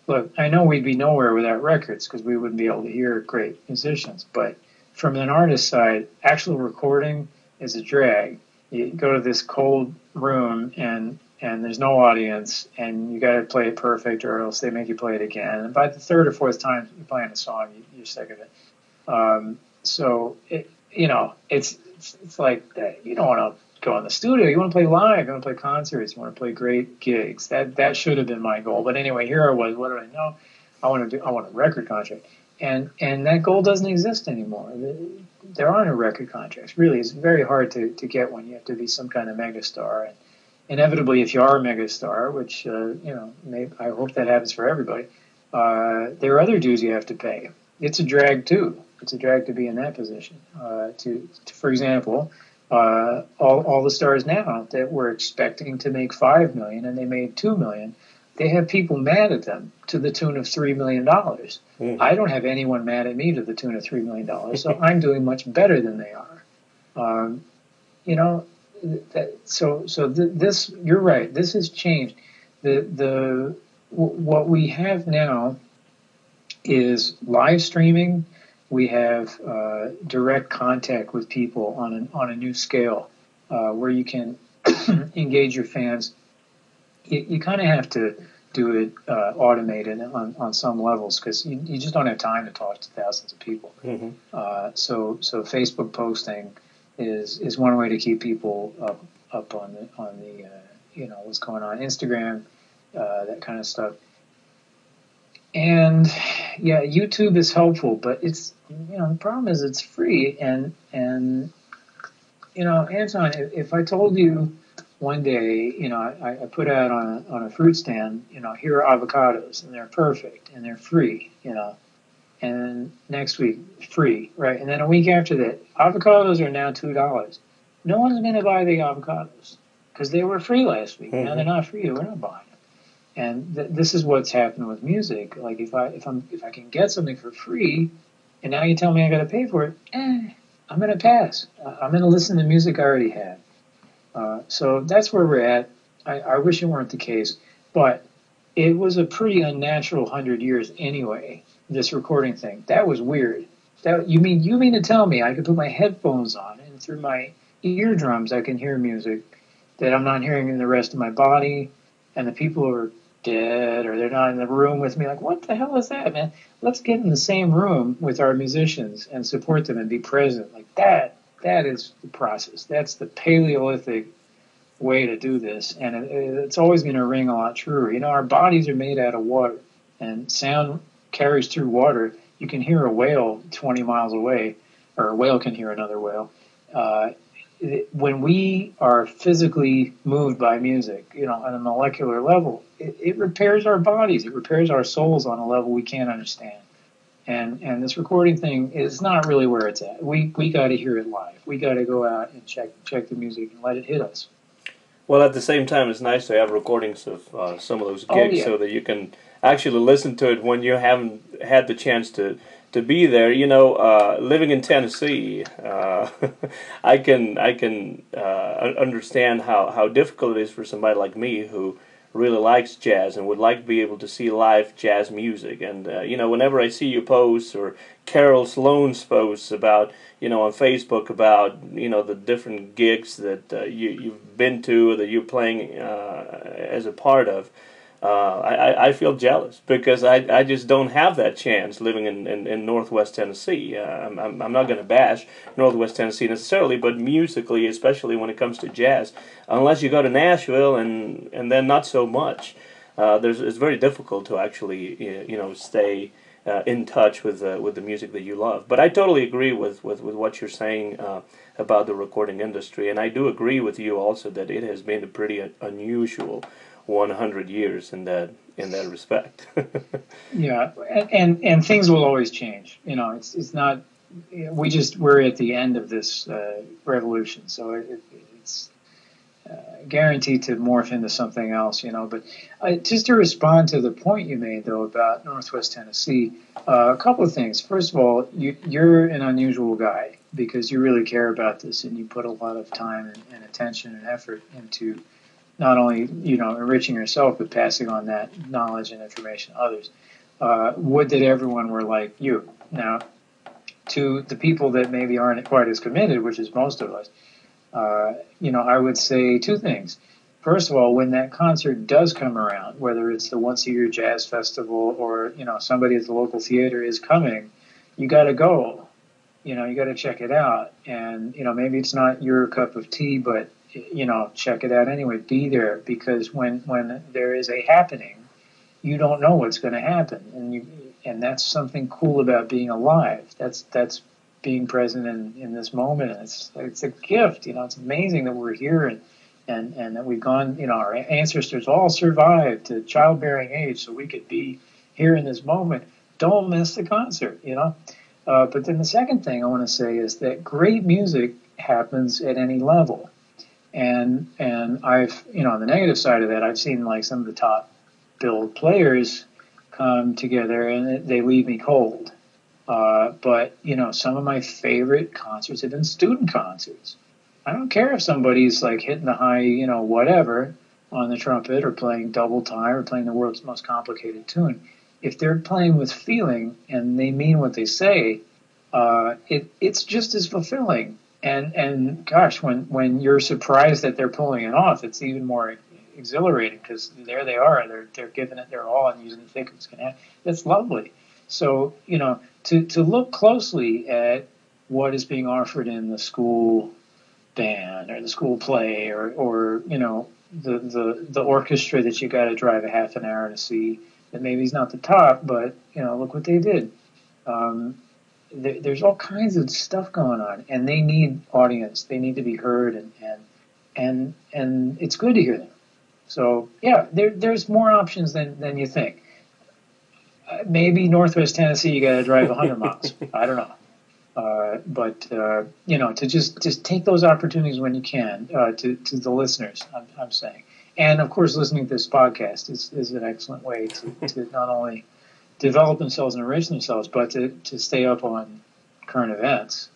look, I know we'd be nowhere without records because we wouldn't be able to hear great musicians. But from an artist side, actual recording is a drag. You go to this cold room and there's no audience, and you got to play it perfect, or else they make you play it again. And by the third or fourth time you're playing a song, you're sick of it. So it's like you don't want to go in the studio. You want to play live. You want to play concerts. You want to play great gigs. That should have been my goal. But anyway, here I was. What did I know? I want a record contract, and that goal doesn't exist anymore. There are no record contracts. Really, it's very hard to get one. You have to be some kind of megastar. And inevitably, if you are a megastar, which I hope that happens for everybody, there are other dues you have to pay. It's a drag too. It's a drag to be in that position. For example, all the stars now that were expecting to make $5 million and they made $2 million, they have people mad at them to the tune of $3 million. I don't have anyone mad at me to the tune of $3 million, so I'm doing much better than they are. This you're right. This has changed. What we have now is live streaming. We have direct contact with people on a new scale, where you can engage your fans. You kind of have to do it automated on some levels, because you just don't have time to talk to thousands of people. So Facebook posting is one way to keep people up on the what's going on. Instagram, that kind of stuff. And yeah, YouTube is helpful, but it's the problem is it's free. And Anton, if I told you one day, I put out on a fruit stand, here are avocados and they're perfect and they're free, and next week free, right? And then a week after that, avocados are now $2. No one's going to buy the avocados because they were free last week. Now they're not free. We're not buying them. And this is what's happened with music. Like if I can get something for free, and now you tell me I got to pay for it, I'm going to pass. I'm going to listen to music I already have. So that's where we're at. I wish it weren't the case, but it was a pretty unnatural 100 years anyway. This recording thing, that was weird. You mean to tell me I could put my headphones on and through my eardrums I can hear music that I'm not hearing in the rest of my body, and the people are dead or they're not in the room with me? Like, what the hell is that, man? Let's get in the same room with our musicians and support them and be present. Like that is the process. That's the Paleolithic way to do this, and it's always going to ring a lot truer. Our bodies are made out of water, and sound carries through water. You can hear a whale 20 miles away, or a whale can hear another whale. When we are physically moved by music, on a molecular level, it repairs our bodies. It repairs our souls on a level we can't understand. And this recording thing is not really where it's at. We got to hear it live. We got to go out and check the music and let it hit us. Well, at the same time, it's nice to have recordings of some of those gigs so that you can actually listen to it when you haven't had the chance to be there. Living in Tennessee, I can understand how difficult it is for somebody like me who really likes jazz and would like to be able to see live jazz music. And whenever I see you posts, or Carol Sloan's posts about on Facebook about the different gigs that you've been to, or that you're playing as a part of, I feel jealous, because I just don't have that chance living in Northwest Tennessee. I'm not going to bash Northwest Tennessee necessarily, but musically, especially when it comes to jazz, unless you go to Nashville and then not so much. It's very difficult to actually stay in touch with the music that you love. But I totally agree with what you're saying about the recording industry, and I do agree with you also that it has been a pretty unusual 100 years in that respect. Yeah, and things will always change. It's not. We're at the end of this revolution, so it's guaranteed to morph into something else. But just to respond to the point you made though about Northwest Tennessee, a couple of things. First of all, you're an unusual guy because you really care about this, and you put a lot of time and attention and effort into not only enriching yourself, but passing on that knowledge and information to others. Would that everyone were like you. Now, to the people that maybe aren't quite as committed, which is most of us, I would say two things. First of all, when that concert does come around, whether it's the once a year jazz festival or, somebody at the local theater is coming, you got to go. You got to check it out. And, maybe it's not your cup of tea, but, check it out anyway. Be there, because when there is a happening, you don't know what's going to happen. And that's something cool about being alive. That's being present in this moment. And it's a gift. It's amazing that we're here and that we've gone, our ancestors all survived to childbearing age so we could be here in this moment. Don't miss the concert, But then the second thing I want to say is that great music happens at any level. And I've, on the negative side of that, I've seen like some of the top billed players come together and they leave me cold. But, some of my favorite concerts have been student concerts. I don't care if somebody's like hitting the high, whatever on the trumpet or playing double time or playing the world's most complicated tune. If they're playing with feeling and they mean what they say, it's just as fulfilling. And gosh, when you're surprised that they're pulling it off, it's even more exhilarating because there they are. They're giving it their all and you didn't think it was going to happen. That's lovely. So, to look closely at what is being offered in the school band or the school play or the orchestra that you got to drive a half an hour to see, that maybe is not the top, but look what they did. There's all kinds of stuff going on, and they need audience. They need to be heard, and it's good to hear them. So yeah, there's more options than you think. Maybe Northwest Tennessee, you got to drive 100 miles. I don't know. But to just take those opportunities when you can, to the listeners, I'm saying. And of course, listening to this podcast is an excellent way to not only develop themselves and enrich themselves, but to stay up on current events.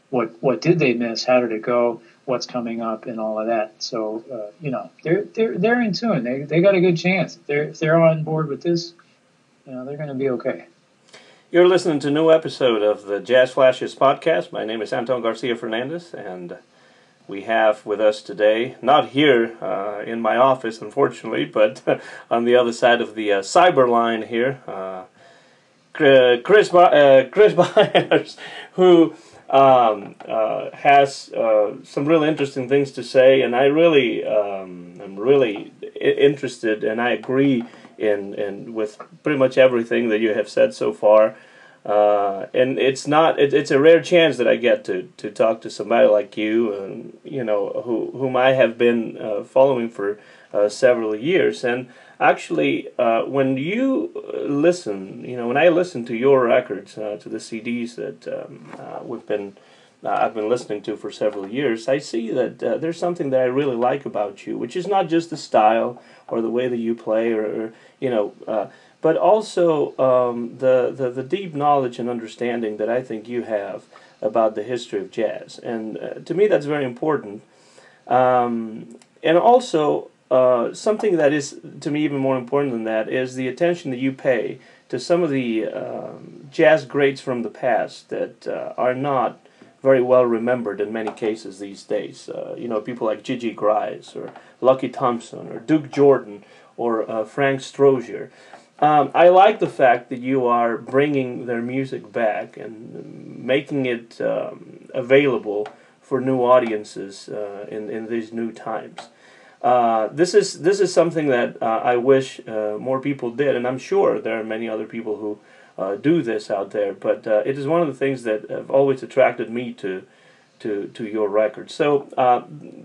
What did they miss? How did it go? What's coming up and all of that. So, they're in tune. They got a good chance. If they're on board with this, they're going to be okay. You're listening to a new episode of the Jazz Flashes podcast. My name is Anton Garcia Fernandez, and we have with us today, not here in my office, unfortunately, but on the other side of the cyber line here, Chris Byars, who has some really interesting things to say, and I really am really interested, and I agree in with pretty much everything that you have said so far. And it's a rare chance that I get to talk to somebody like you, whom I have been following for several years. And actually, when you listen, when I listen to your records, to the CDs that I've been listening to for several years, I see that there's something that I really like about you, which is not just the style or the way that you play, but also the deep knowledge and understanding that I think you have about the history of jazz. And to me, that's very important. And also, something that is, to me, even more important than that is the attention that you pay to some of the jazz greats from the past that are not very well remembered in many cases these days. People like Gigi Grice or Lucky Thompson or Duke Jordan or Frank Strozier. I like the fact that you are bringing their music back and making it available for new audiences in these new times. This is something that I wish more people did, and I'm sure there are many other people who do this out there. But it is one of the things that have always attracted me to your record. So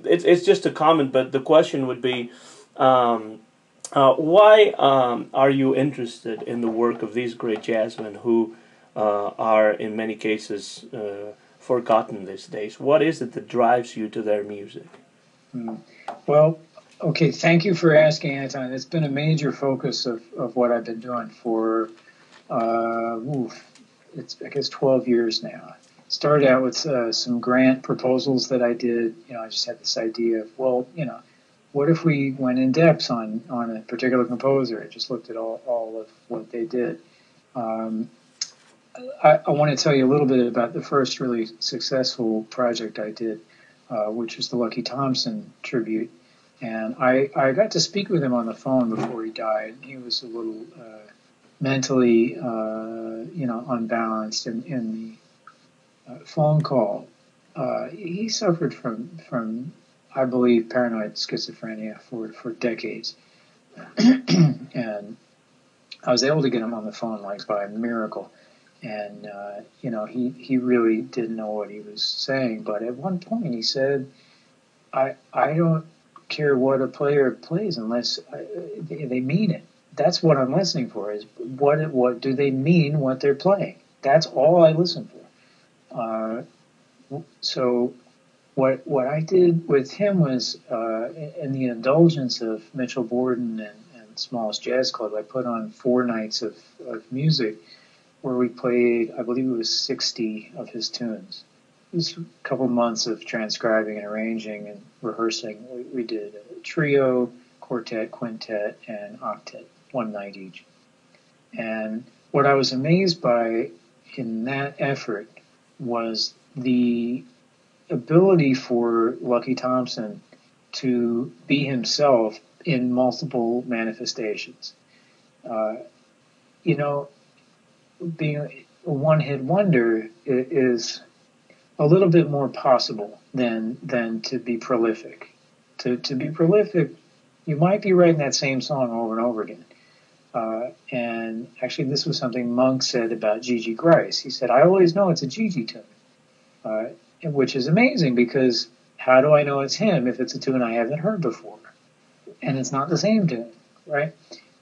it's just a comment, but the question would be. Why are you interested in the work of these great jazzmen who are, in many cases, forgotten these days? What is it that drives you to their music? Well, okay, thank you for asking, Anton. It's been a major focus of what I've been doing for, it's I guess 12 years now. Started out with some grant proposals that I did. I just had this idea of, what if we went in depth on a particular composer? I just looked at all of what they did. I want to tell you a little bit about the first really successful project I did, which was the Lucky Thompson tribute. And I got to speak with him on the phone before he died. He was a little mentally, unbalanced in the phone call. He suffered from, I believe, paranoid schizophrenia for decades. And I was able to get him on the phone like by a miracle. And, he really didn't know what he was saying. But at one point he said, I don't care what a player plays unless they mean it. That's what I'm listening for, is what do they mean what they're playing? That's all I listen for. So what I did with him was, in the indulgence of Mitchell Borden and Smallest Jazz Club, I put on 4 nights of music where we played, I believe it was 60 of his tunes. It was a couple months of transcribing and arranging and rehearsing. We did a trio, quartet, quintet, and octet, 1 night each. And what I was amazed by in that effort was the ability for Lucky Thompson to be himself in multiple manifestations. Being a one-hit wonder is a little bit more possible than to be prolific. To be prolific, you might be writing that same song over and over again. And actually, this was something Monk said about Gigi Grice. He said, I always know it's a Gigi tune, which is amazing, because how do I know it's him if it's a tune I haven't heard before? And it's not the same tune, right?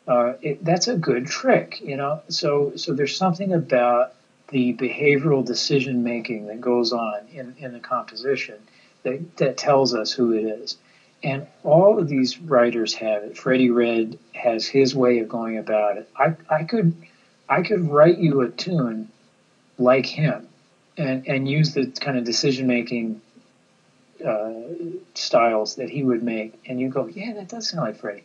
That's a good trick, So there's something about the behavioral decision making that goes on in the composition that tells us who it is. And all of these writers have it. Freddie Redd has his way of going about it. I could write you a tune like him and use the kind of decision making styles that he would make, and you go, yeah, that does sound like Freddie.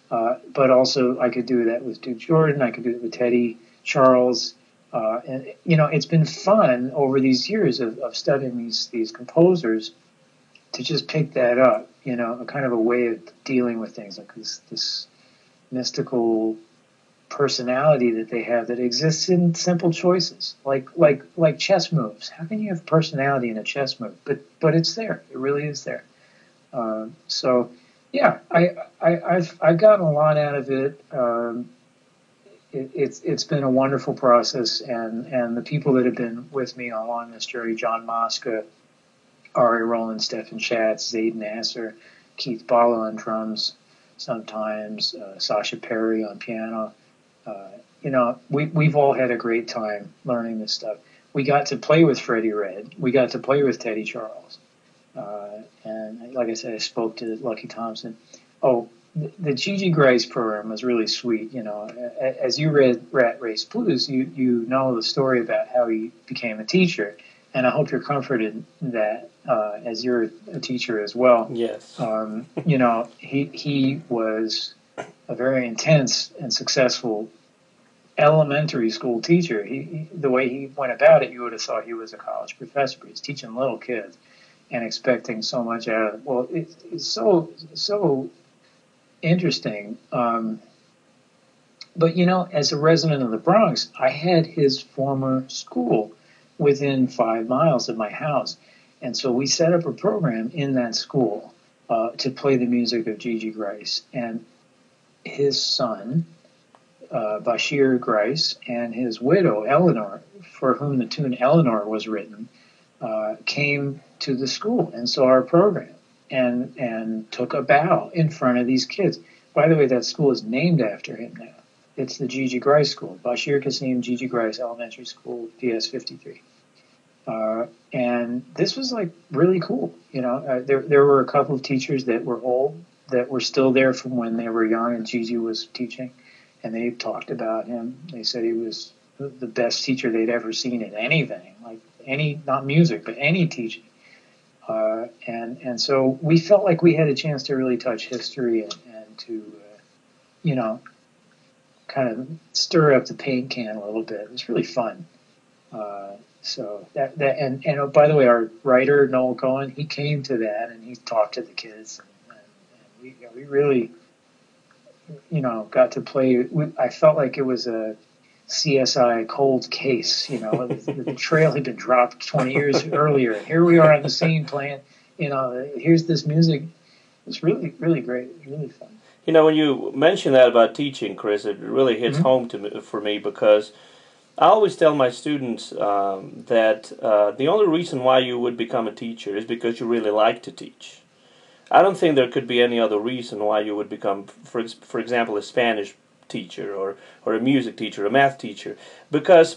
But also, I could do that with Duke Jordan. I could do it with Teddy Charles. And it's been fun over these years of studying these composers to just pick that up. A kind of a way of dealing with things, like this mystical personality that they have that exists in simple choices, like chess moves. How can you have personality in a chess move? But it's there. It really is there. So. Yeah, I've gotten a lot out of it. It's been a wonderful process, and the people that have been with me along this journey: John Mosca, Ari Rowland, Stefan Schatz, Zaid Nasser, Keith Bala on drums, sometimes Sasha Perry on piano. We've all had a great time learning this stuff. We got to play with Freddie Redd. We got to play with Teddy Charles. And like I said, I spoke to Lucky Thompson. Oh, the Gigi Grice program was really sweet. As you read Rat Race Blues, you know the story about how he became a teacher, and I hope you're comforted that as you're a teacher as well. Yes. He was a very intense and successful elementary school teacher. The way he went about it, you would have thought he was a college professor, but he's teaching little kids and expecting so much out of it. Well, it's so interesting. But, as a resident of the Bronx, I had his former school within 5 miles of my house. And so we set up a program in that school to play the music of Gigi Grice. And his son, Bashir Grice, and his widow, Eleanor, for whom the tune Eleanor was written, came to the school and saw our program and took a bow in front of these kids. By the way, that school is named after him now. It's the Gigi Grice School, Bashir Qasim Gigi Grice Elementary School, PS 53. And this was like really cool. There were a couple of teachers that were old that were still there from when they were young and Gigi was teaching, and they talked about him. They said he was the best teacher they'd ever seen in anything, not music, but any teaching. And so we felt like we had a chance to really touch history and to, kind of stir up the paint can a little bit. It was really fun. So and oh, by the way, our writer Noel Cohen, he came to that and he talked to the kids, and we really, got to play. I felt like it was a CSI cold case. The trail had been dropped 20 years earlier, and here we are on the scene playing. Here's this music. It's really, really great. Really fun. When you mention that about teaching, Chris, it really hits home for me, because I always tell my students that the only reason why you would become a teacher is because you really like to teach. I don't think there could be any other reason why you would become, for example, a Spanish teacher or a music teacher, a math teacher, because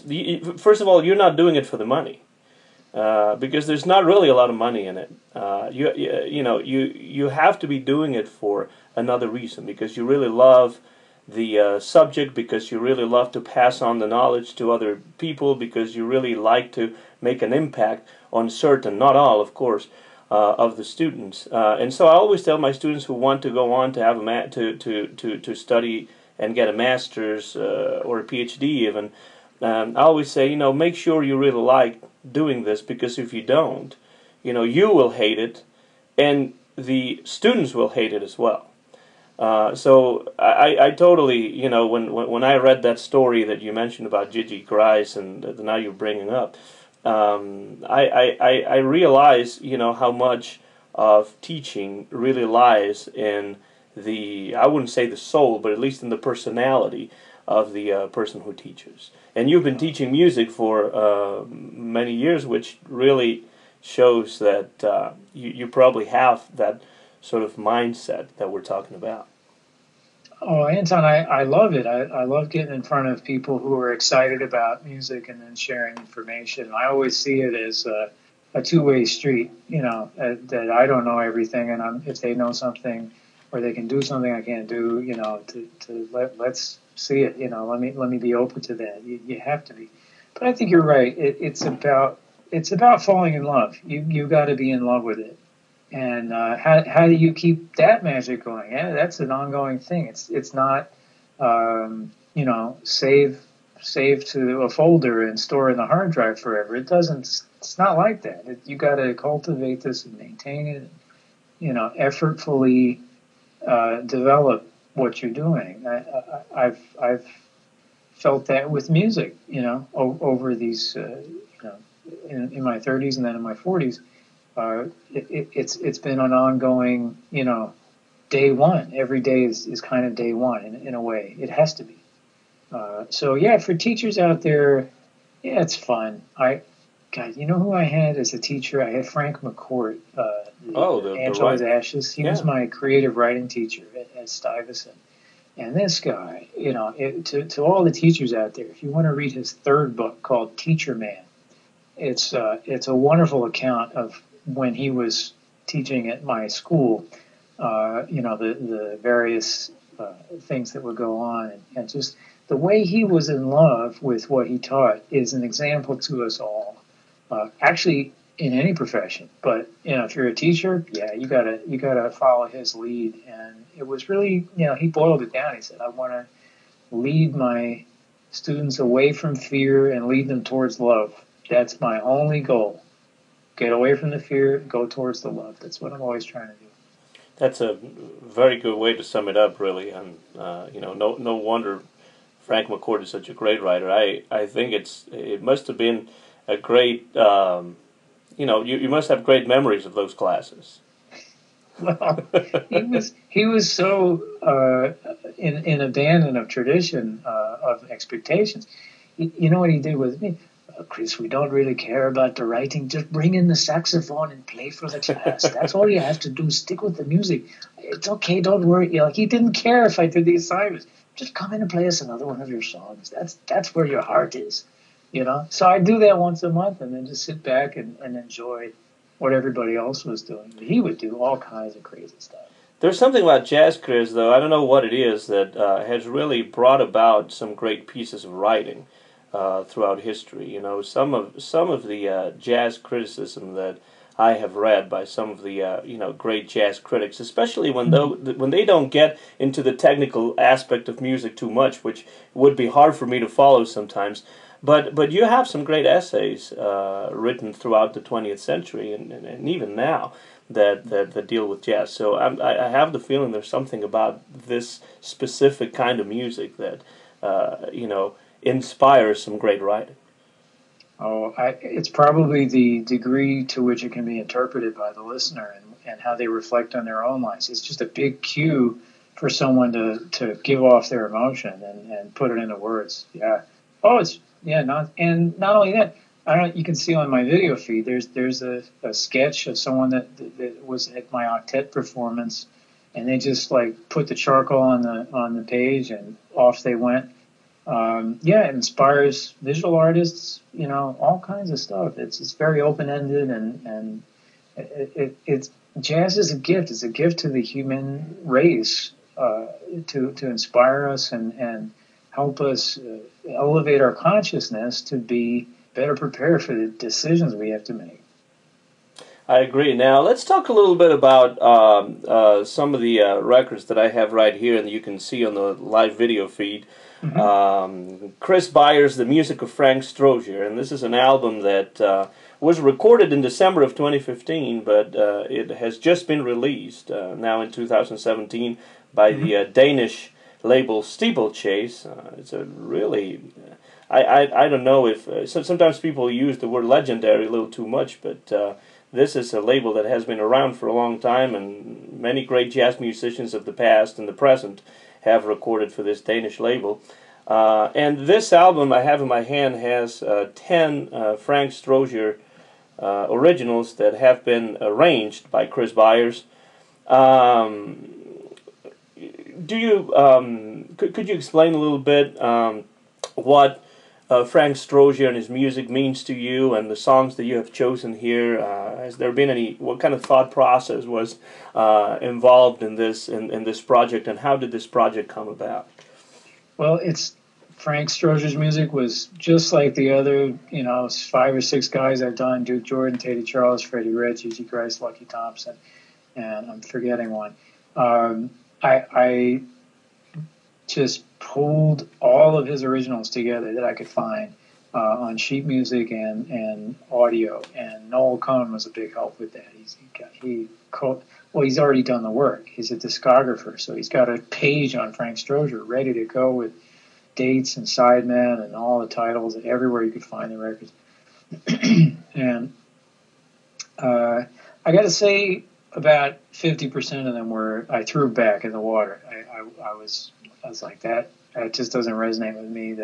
first of all, you're not doing it for the money. Because there's not really a lot of money in it. You have to be doing it for another reason, because you really love the subject, because you really love to pass on the knowledge to other people, because you really like to make an impact on certain, not all, of course, of the students. And so I always tell my students who want to go on to have to study and get a master's or a PhD even. I always say, make sure you really like doing this, because if you don't, you will hate it, and the students will hate it as well. So I totally, when I read that story that you mentioned about Gigi Grice and now you're bringing up, I realize, how much of teaching really lies in I wouldn't say the soul, but at least in the personality of the person who teaches. And you've been teaching music for many years, which really shows that you probably have that sort of mindset that we're talking about. Oh, Anton, I love it. I love getting in front of people who are excited about music and then sharing information. I always see it as a two-way street, that I don't know everything, and if they know something or they can do something I can't do, let's see it. Let me be open to that. You have to be. But I think you're right. It's about falling in love. You got to be in love with it. And how do you keep that magic going? Yeah, that's an ongoing thing. It's not save to a folder and store in the hard drive forever. It doesn't. It's not like that. You got to cultivate this and maintain it. Effortfully develop what you're doing. I've felt that with music. Over these in my 30s and then in my 40s. It's been an ongoing, day one. Every day is kind of day one in a way. It has to be. So yeah, for teachers out there, yeah, it's fun. God, you know who I had as a teacher? I had Frank McCourt, Angela's Ashes. He was my creative writing teacher at Stuyvesant. And this guy, to all the teachers out there, if you want to read his third book called Teacher Man, it's a wonderful account of when he was teaching at my school, the various things that would go on, and just the way he was in love with what he taught is an example to us all. Actually, in any profession, but if you're a teacher, yeah, you gotta follow his lead. And it was really, he boiled it down. He said, I want to lead my students away from fear and lead them towards love. That's my only goal. Get away from the fear, go towards the love. That's what I'm always trying to do. That's a very good way to sum it up, really. And no wonder Frank McCourt is such a great writer. I think it must have been a great, you must have great memories of those classes. Well, he was so in abandon of tradition, of expectations. You know what he did with me? Chris, we don't really care about the writing. Just bring in the saxophone and play for the class. That's all you have to do. Stick with the music. It's okay. Don't worry. He didn't care if I did the assignments. Just come in and play us another one of your songs. That's where your heart is. So I do that once a month and then just sit back and enjoy what everybody else was doing. But he would do all kinds of crazy stuff. There's something about jazz, Chris, though. I don't know what it is that has really brought about some great pieces of writing throughout history. Some of the jazz criticism that I have read by some of the great jazz critics, especially when they don't get into the technical aspect of music too much, which would be hard for me to follow sometimes. But you have some great essays written throughout the 20th century and even now that deal with jazz. So I have the feeling there's something about this specific kind of music that inspires some great writing. Oh, it's probably the degree to which it can be interpreted by the listener and how they reflect on their own lives. It's just a big cue for someone to give off their emotion and put it into words. Yeah. Oh, not only that. I don't. You can see on my video feed. There's a sketch of someone that was at my octet performance, and they just like put the charcoal on the page and off they went. It inspires visual artists, all kinds of stuff. It's very open-ended and it's jazz is a gift. It's a gift to the human race to inspire us and help us elevate our consciousness to be better prepared for the decisions we have to make. I agree. Now, let's talk a little bit about some of the records that I have right here and you can see on the live video feed. Mm-hmm. Chris Byars, The Music of Frank Strozier, and this is an album that was recorded in December of 2015, but it has just been released now in 2017 by mm-hmm. the Danish label Steeplechase. It's a really... I don't know if... sometimes people use the word legendary a little too much, but... this is a label that has been around for a long time, and many great jazz musicians of the past and the present have recorded for this Danish label. And this album I have in my hand has 10 Frank Strozier originals that have been arranged by Chris Byars. Could you explain a little bit what Frank Strozier and his music means to you, and the songs that you have chosen here? Has there been what kind of thought process was involved in this project, and how did this project come about? Well, Frank Strozier's music was just like the other, 5 or 6 guys I've done: Duke Jordan, Teddy Charles, Freddie Rich, E.G. Grice, Lucky Thompson, and I'm forgetting one. I just pulled all of his originals together that I could find on sheet music and audio, and Noel Cohn was a big help with that. He's already done the work. He's a discographer, so he's got a page on Frank Strozier ready to go with dates and sidemen and all the titles everywhere you could find the records. And I got to say, about 50% of them I threw back in the water. I was like, that just doesn't resonate with me.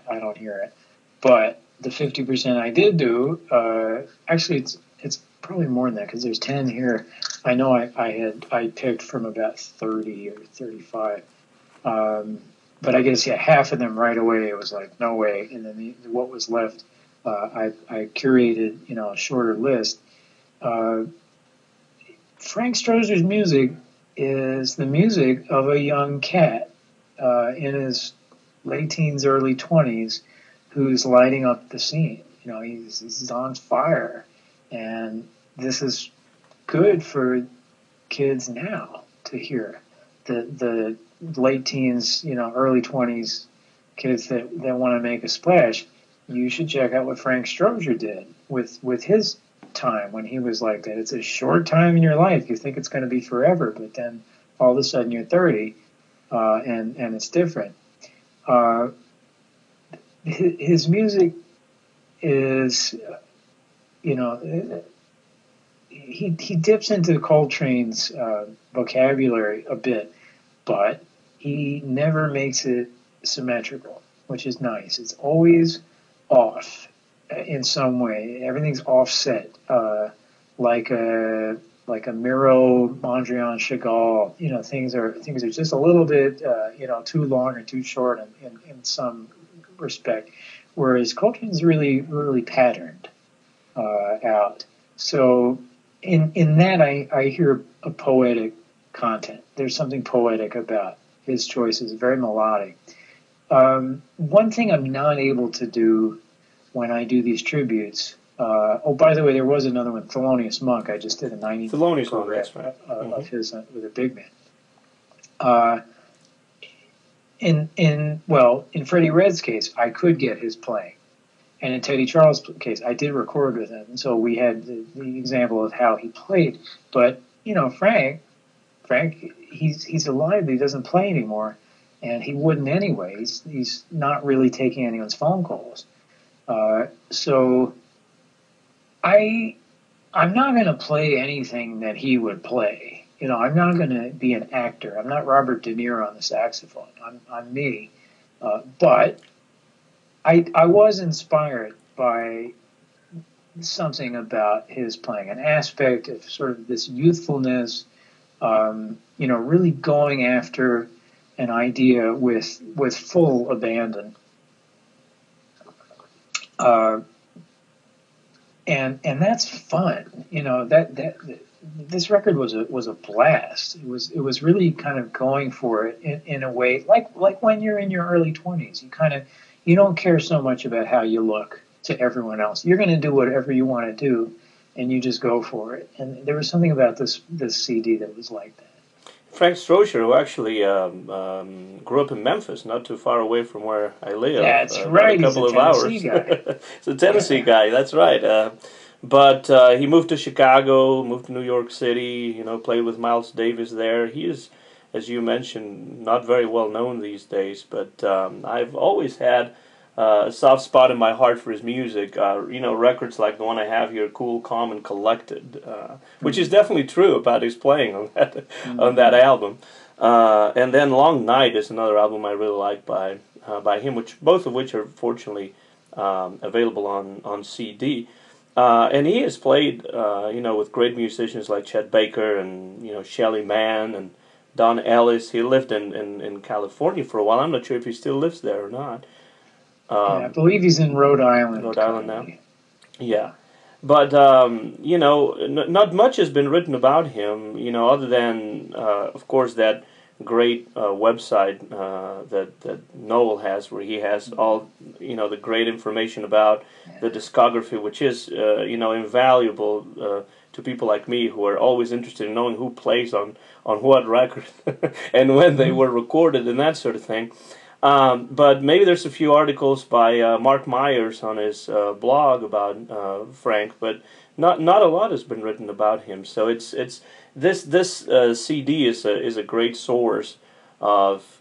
I don't hear it. But the 50% I did do, actually it's probably more than that, because there's 10 here. I know I picked from about 30 or 35. But I guess, half of them right away, it was like, no way. And then what was left, I curated, a shorter list. Frank Strozier's music is the music of a young cat in his late teens, early 20s, who's lighting up the scene. He's on fire. And this is good for kids now to hear. The late teens, early 20s kids that want to make a splash. You should check out what Frank Strozier did with his time when he was like that. It's a short time in your life. You think it's going to be forever, but then all of a sudden you're 30, and it's different. His music is, he dips into Coltrane's vocabulary a bit, but he never makes it symmetrical, which is nice. It's always off in some way. Everything's offset, like a Miro, Mondrian, Chagall. Things are just a little bit, too long or too short in some respect. Whereas Coltrane's really, really patterned out. So in that, I hear a poetic content. There's something poetic about his choices, very melodic. One thing I'm not able to do when I do these tributes, by the way, there was another one, Thelonious Monk. I just did a 90 Thelonious Monk, that's right. of his with a big man. in Freddie Red's case, I could get his playing. And in Teddy Charles' case, I did record with him. So we had the example of how he played. But, Frank, he's alive, but he doesn't play anymore. And he wouldn't anyway. He's not really taking anyone's phone calls. So I'm not going to play anything that he would play. I'm not going to be an actor. I'm not Robert De Niro on the saxophone. I'm me. But I was inspired by something about his playing, an aspect of sort of this youthfulness, really going after an idea with full abandon. And that's fun. That this record was a blast. It was really kind of going for it in a way like when you're in your early 20s. You don't care so much about how you look to everyone else. You're going to do whatever you want to do, and you just go for it. And there was something about this CD that was like that. Frank Strozier, who actually grew up in Memphis, not too far away from where I live. That's right. A couple He's a Tennessee guy. He's a Tennessee guy. That's right. But he moved to Chicago, moved to New York City. Played with Miles Davis there. He is, as you mentioned, not very well known these days. But I've always had a soft spot in my heart for his music. Records like the one I have here, "Cool, Calm, and Collected," which is definitely true about his playing on that album. And then "Long Night" is another album I really like by him, both of which are fortunately available on CD. And he has played, with great musicians like Chet Baker and Shelly Manne and Don Ellis. He lived in California for a while. I'm not sure if he still lives there or not. I believe he's in Rhode Island. Rhode Island now. Yeah, but not much has been written about him. Other than of course that great website that Noel has, where he has all the great information about the discography, which is invaluable to people like me who are always interested in knowing who plays on what record and when they were recorded and that sort of thing. But maybe there's a few articles by Mark Myers on his blog about Frank, but not a lot has been written about him. So it's this CD is a great source of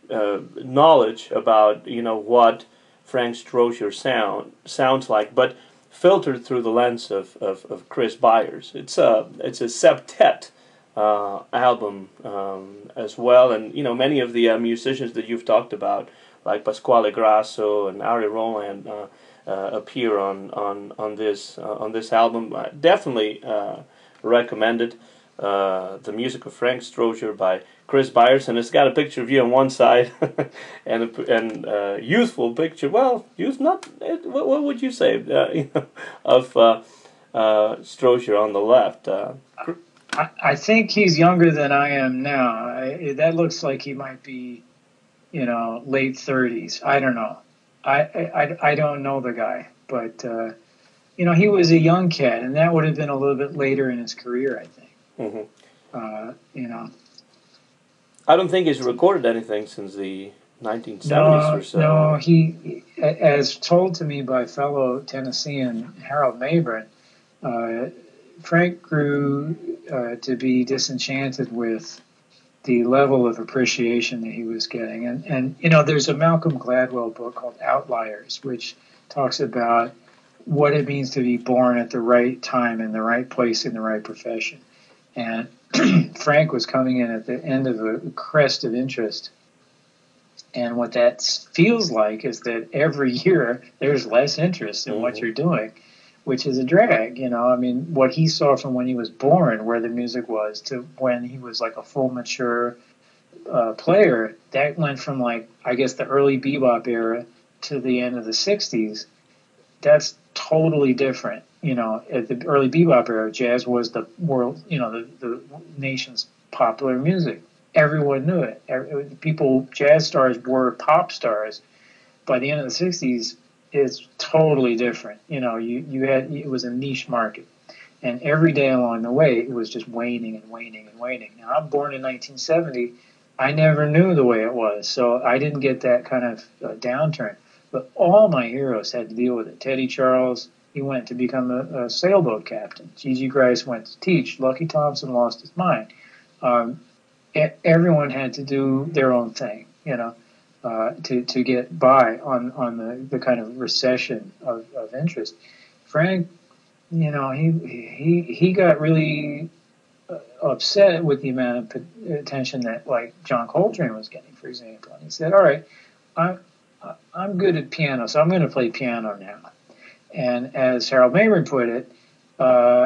knowledge about what Frank Strozier sounds like, but filtered through the lens of Chris Byars. It's a septet album as well, and many of the musicians that you've talked about, like Pasquale Grasso and Ari Roland, appear on this album. Definitely recommend it. The Music of Frank Strozier by Chris Byars, and it's got a picture of you on one side and a youthful picture. Well, not. What would you say of Strozier on the left? I think he's younger than I am now. That looks like he might be, late 30s. I don't know. I don't know the guy, but he was a young cat, and that would have been a little bit later in his career, I think. Mm-hmm. I don't think he's recorded anything since the 1970s or so. No, he, as told to me by fellow Tennessean Harold Mabern, Frank grew to be disenchanted with the level of appreciation that he was getting. And there's a Malcolm Gladwell book called Outliers, which talks about what it means to be born at the right time, in the right place, in the right profession. And Frank was coming in at the end of a crest of interest. And what that feels like is that every year there's less interest in what you're doing, which is a drag. What he saw from when he was born, where the music was, to when he was like a full mature player, that went from the early bebop era to the end of the 60s. That's totally different. At the early bebop era, jazz was the world, the nation's popular music. Everyone knew it. Jazz stars were pop stars. By the end of the 60s, it's totally different. It was a niche market. And every day along the way, it was just waning and waning and waning. Now, I'm born in 1970. I never knew the way it was, so I didn't get that kind of downturn. But all my heroes had to deal with it. Teddy Charles, he went to become a sailboat captain. Gigi Grice went to teach. Lucky Thompson lost his mind. Everyone had to do their own thing, to get by on the kind of recession of interest. Frank, he got really upset with the amount of attention that, like, John Coltrane was getting, for example. And he said, all right, I'm good at piano, so I'm going to play piano now. And as Harold Mabern put it,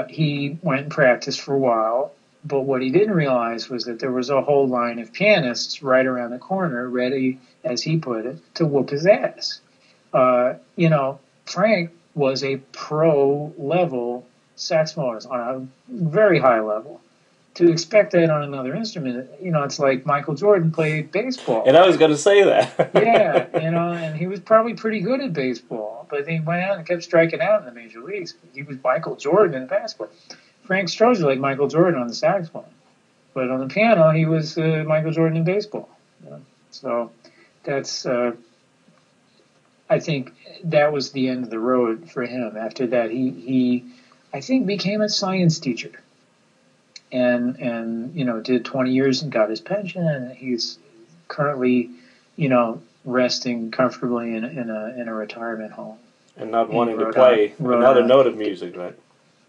he went and practiced for a while, but what he didn't realize was that there was a whole line of pianists right around the corner, ready, as he put it, to whoop his ass. Frank was a pro-level saxophonist on a very high level. To expect that on another instrument, it's like Michael Jordan played baseball. And I was going to say that. Yeah, and he was probably pretty good at baseball, but he went out and kept striking out in the major leagues. He was Michael Jordan in basketball. Frank Stroh's like Michael Jordan on the saxophone, but on the piano, he was Michael Jordan in baseball. So that's, I think that was the end of the road for him. After that, he I think, became a science teacher. And did 20 years and got his pension, and he's currently, resting comfortably in a retirement home. And not wanting to play another note of music, right?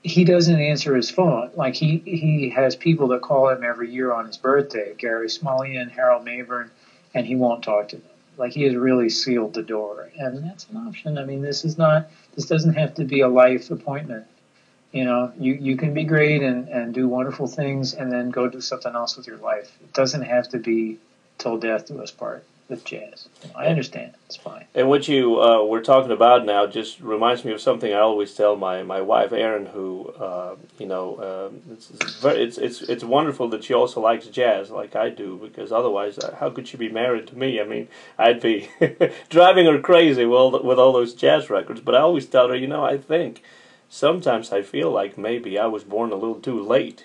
He doesn't answer his phone. Like, he has people that call him every year on his birthday, Gary Smulyan and Harold Mabern, and he won't talk to them. Like, he has really sealed the door. And that's an option. I mean, this doesn't have to be a life appointment. You can be great and do wonderful things and then go do something else with your life. It doesn't have to be till death do us part with jazz. I understand. It's fine. And what you were talking about now just reminds me of something I always tell my wife, Erin, who, it's wonderful that she also likes jazz like I do, because otherwise, how could she be married to me? I mean, I'd be driving her crazy with all those jazz records. But I always tell her, I think sometimes I feel like maybe I was born a little too late.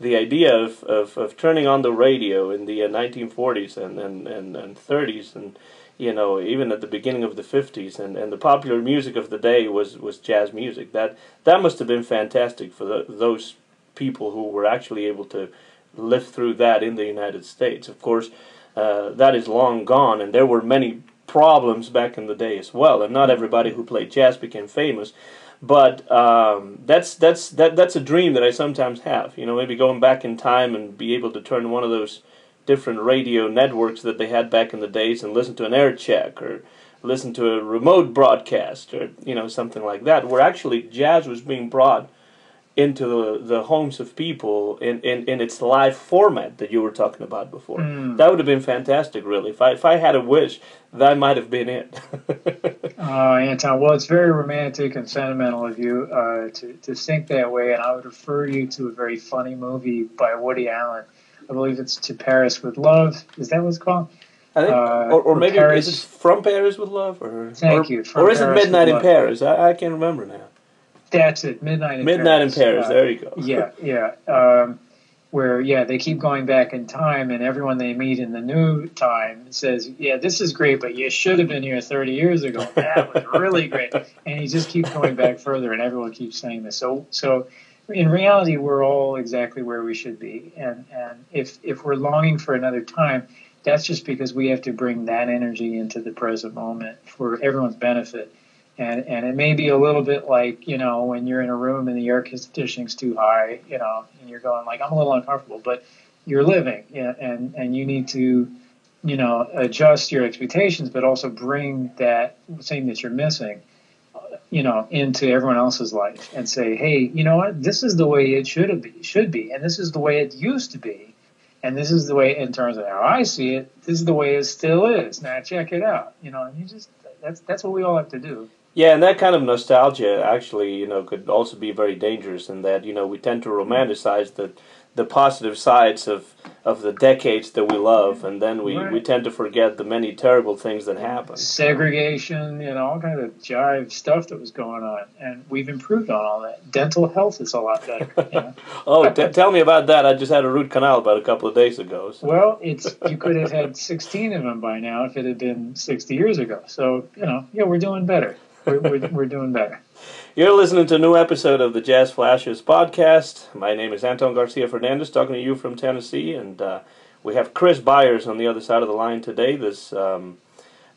The idea of turning on the radio in the 1940s and 30s, and even at the beginning of the 50s, and the popular music of the day was jazz music. That must have been fantastic for those people who were actually able to live through that in the United States. Of course, that is long gone, and there were many problems back in the day as well, and not everybody who played jazz became famous. But that's a dream that I sometimes have. Maybe going back in time and be able to turn one of those different radio networks that they had back in the days and listen to an air check or listen to a remote broadcast or something like that, where actually jazz was being brought into the homes of people in its live format that you were talking about before. That would have been fantastic, really. If I had a wish, that might have been it. Anton, well, it's very romantic and sentimental of you to think that way, and I would refer you to a very funny movie by Woody Allen. I believe it's To Paris with Love. Is that what it's called? I think, or maybe Paris. Is it From Paris with Love? Thank you. Or is it Midnight in Paris? I can't remember now. That's it, Midnight in Paris. There you go. Yeah. Where, they keep going back in time, and everyone they meet in the new time says, this is great, but you should have been here 30 years ago. That was really great. And he just keeps going back further, and everyone keeps saying this. So in reality, we're all exactly where we should be. And if we're longing for another time, that's just because we have to bring that energy into the present moment for everyone's benefit. And it may be a little bit like, when you're in a room and the air conditioning's too high, and you're going like, I'm a little uncomfortable, but you're living, and you need to, adjust your expectations, but also bring that thing that you're missing, into everyone else's life and say, hey, you know what, this is the way it should be, and this is the way it used to be, and this is the way, in terms of how I see it, this is the way it still is. Now check it out, and you just, that's what we all have to do. Yeah, and that kind of nostalgia actually, could also be very dangerous in that, we tend to romanticize the positive sides of of the decades that we love, and then we Right. tend to forget the many terrible things that happened. Segregation, all kind of jive stuff that was going on, and we've improved on all that. Dental health is a lot better. Oh, tell me about that. I just had a root canal about a couple of days ago. So. Well, you could have had 16 of them by now if it had been 60 years ago. So we're doing better. We're doing better. You're listening to a new episode of the Jazz Flashes podcast. My name is Anton Garcia Fernandez, talking to you from Tennessee, and we have Chris Byars on the other side of the line today. This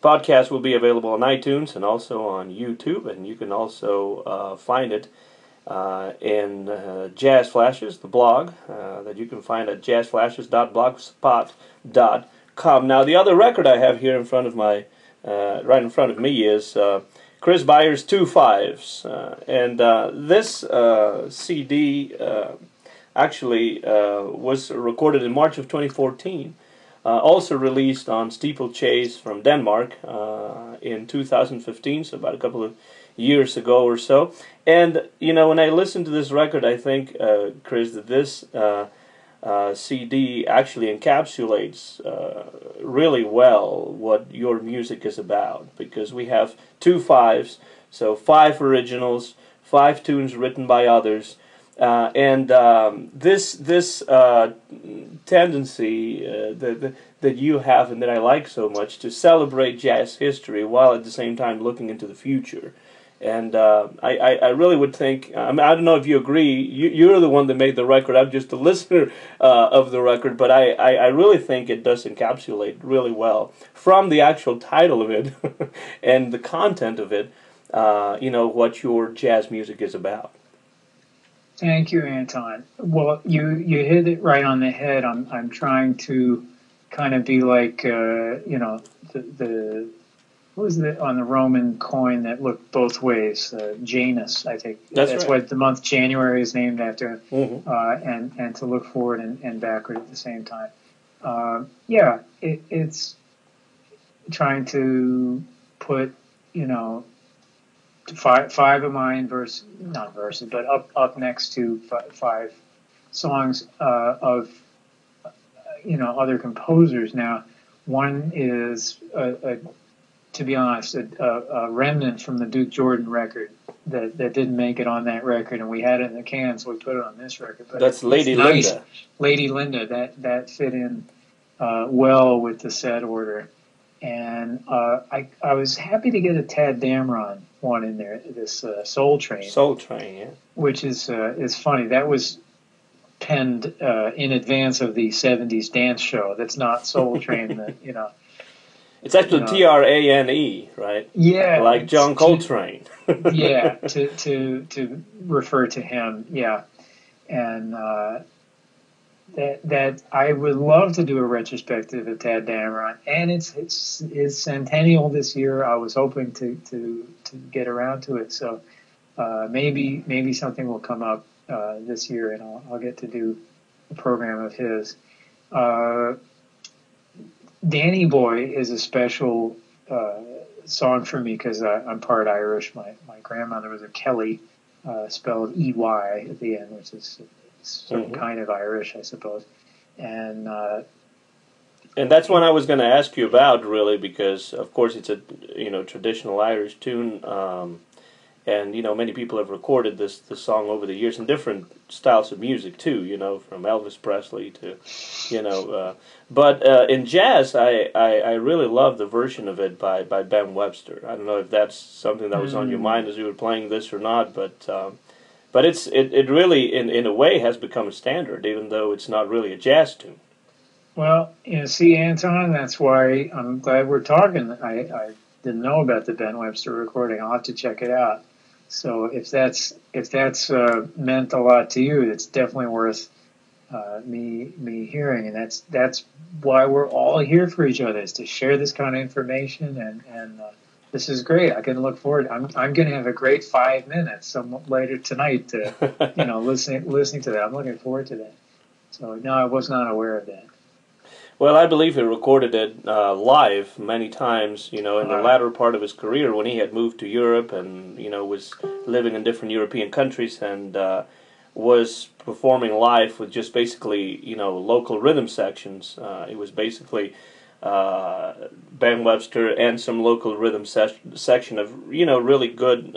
podcast will be available on iTunes and also on YouTube, and you can also find it in Jazz Flashes, the blog that you can find at jazzflashes.blogspot.com. Now, the other record I have here in front of right in front of me is Chris Byars 2 5s, and this CD actually was recorded in March of 2014. Also released on Steeplechase from Denmark in 2015, so about a couple of years ago or so. And when I listen to this record, I think, Chris, that this CD actually encapsulates really well what your music is about, because we have 2 5s, so 5 originals, 5 tunes written by others, and this tendency that you have and that I like so much to celebrate jazz history while at the same time looking into the future. And I really would think, I don't know if you agree, you're the one that made the record, I'm just a listener of the record, but I really think it does encapsulate really well, from the actual title of it and the content of it, what your jazz music is about. Thank you, Anton. Well, you hit it right on the head. I'm trying to kind of be like, the what was it on the Roman coin that looked both ways? Janus, I think. That's right. What the month January is named after. Mm-hmm. And to look forward and backward at the same time. It's trying to put, five of mine not verses, but up next to 5 songs of other composers. Now, one is to be honest, a remnant from the Duke Jordan record that didn't make it on that record, and we had it in the can, so we put it on this record. But that's Lady Linda. Nice. Lady Linda, that fit in well with the set order. And I was happy to get a Tad Damron one in there, this Soul Train. Soul Train, yeah. Which is funny. That was penned in advance of the 70s dance show. That's not Soul Train, It's actually Trane, right? Yeah. Like John Coltrane. Yeah, to refer to him, yeah. And that I would love to do a retrospective of Tad Damron, and it's his centennial this year. I was hoping to get around to it, so maybe something will come up this year, and I'll get to do a program of his. Danny Boy is a special song for me because I'm part Irish. My grandmother was a Kelly, spelled E-Y at the end, which is some kind of Irish, I suppose. And that's one I was going to ask you about, really, because of course it's a traditional Irish tune, and many people have recorded this song over the years in different styles of music too. From Elvis Presley to, but in jazz, I really love the version of it by Ben Webster. I don't know if that's something that was on your mind as you were playing this or not, but it really in a way has become a standard, even though it's not really a jazz tune. Well, see, Anton, that's why I'm glad we're talking. I didn't know about the Ben Webster recording. I'll have to check it out. So if that's meant a lot to you, it's definitely worth me hearing, and that's why we're all here for each other, is to share this kind of information, and this is great. I can look forward. I'm going to have a great 5 minutes later tonight to listening to that. I'm looking forward to that. So no, I was not aware of that. Well, I believe he recorded it live many times, in the latter part of his career when he had moved to Europe and, was living in different European countries. And was performing live with just basically, local rhythm sections. It was basically Ben Webster and some local rhythm section of, really good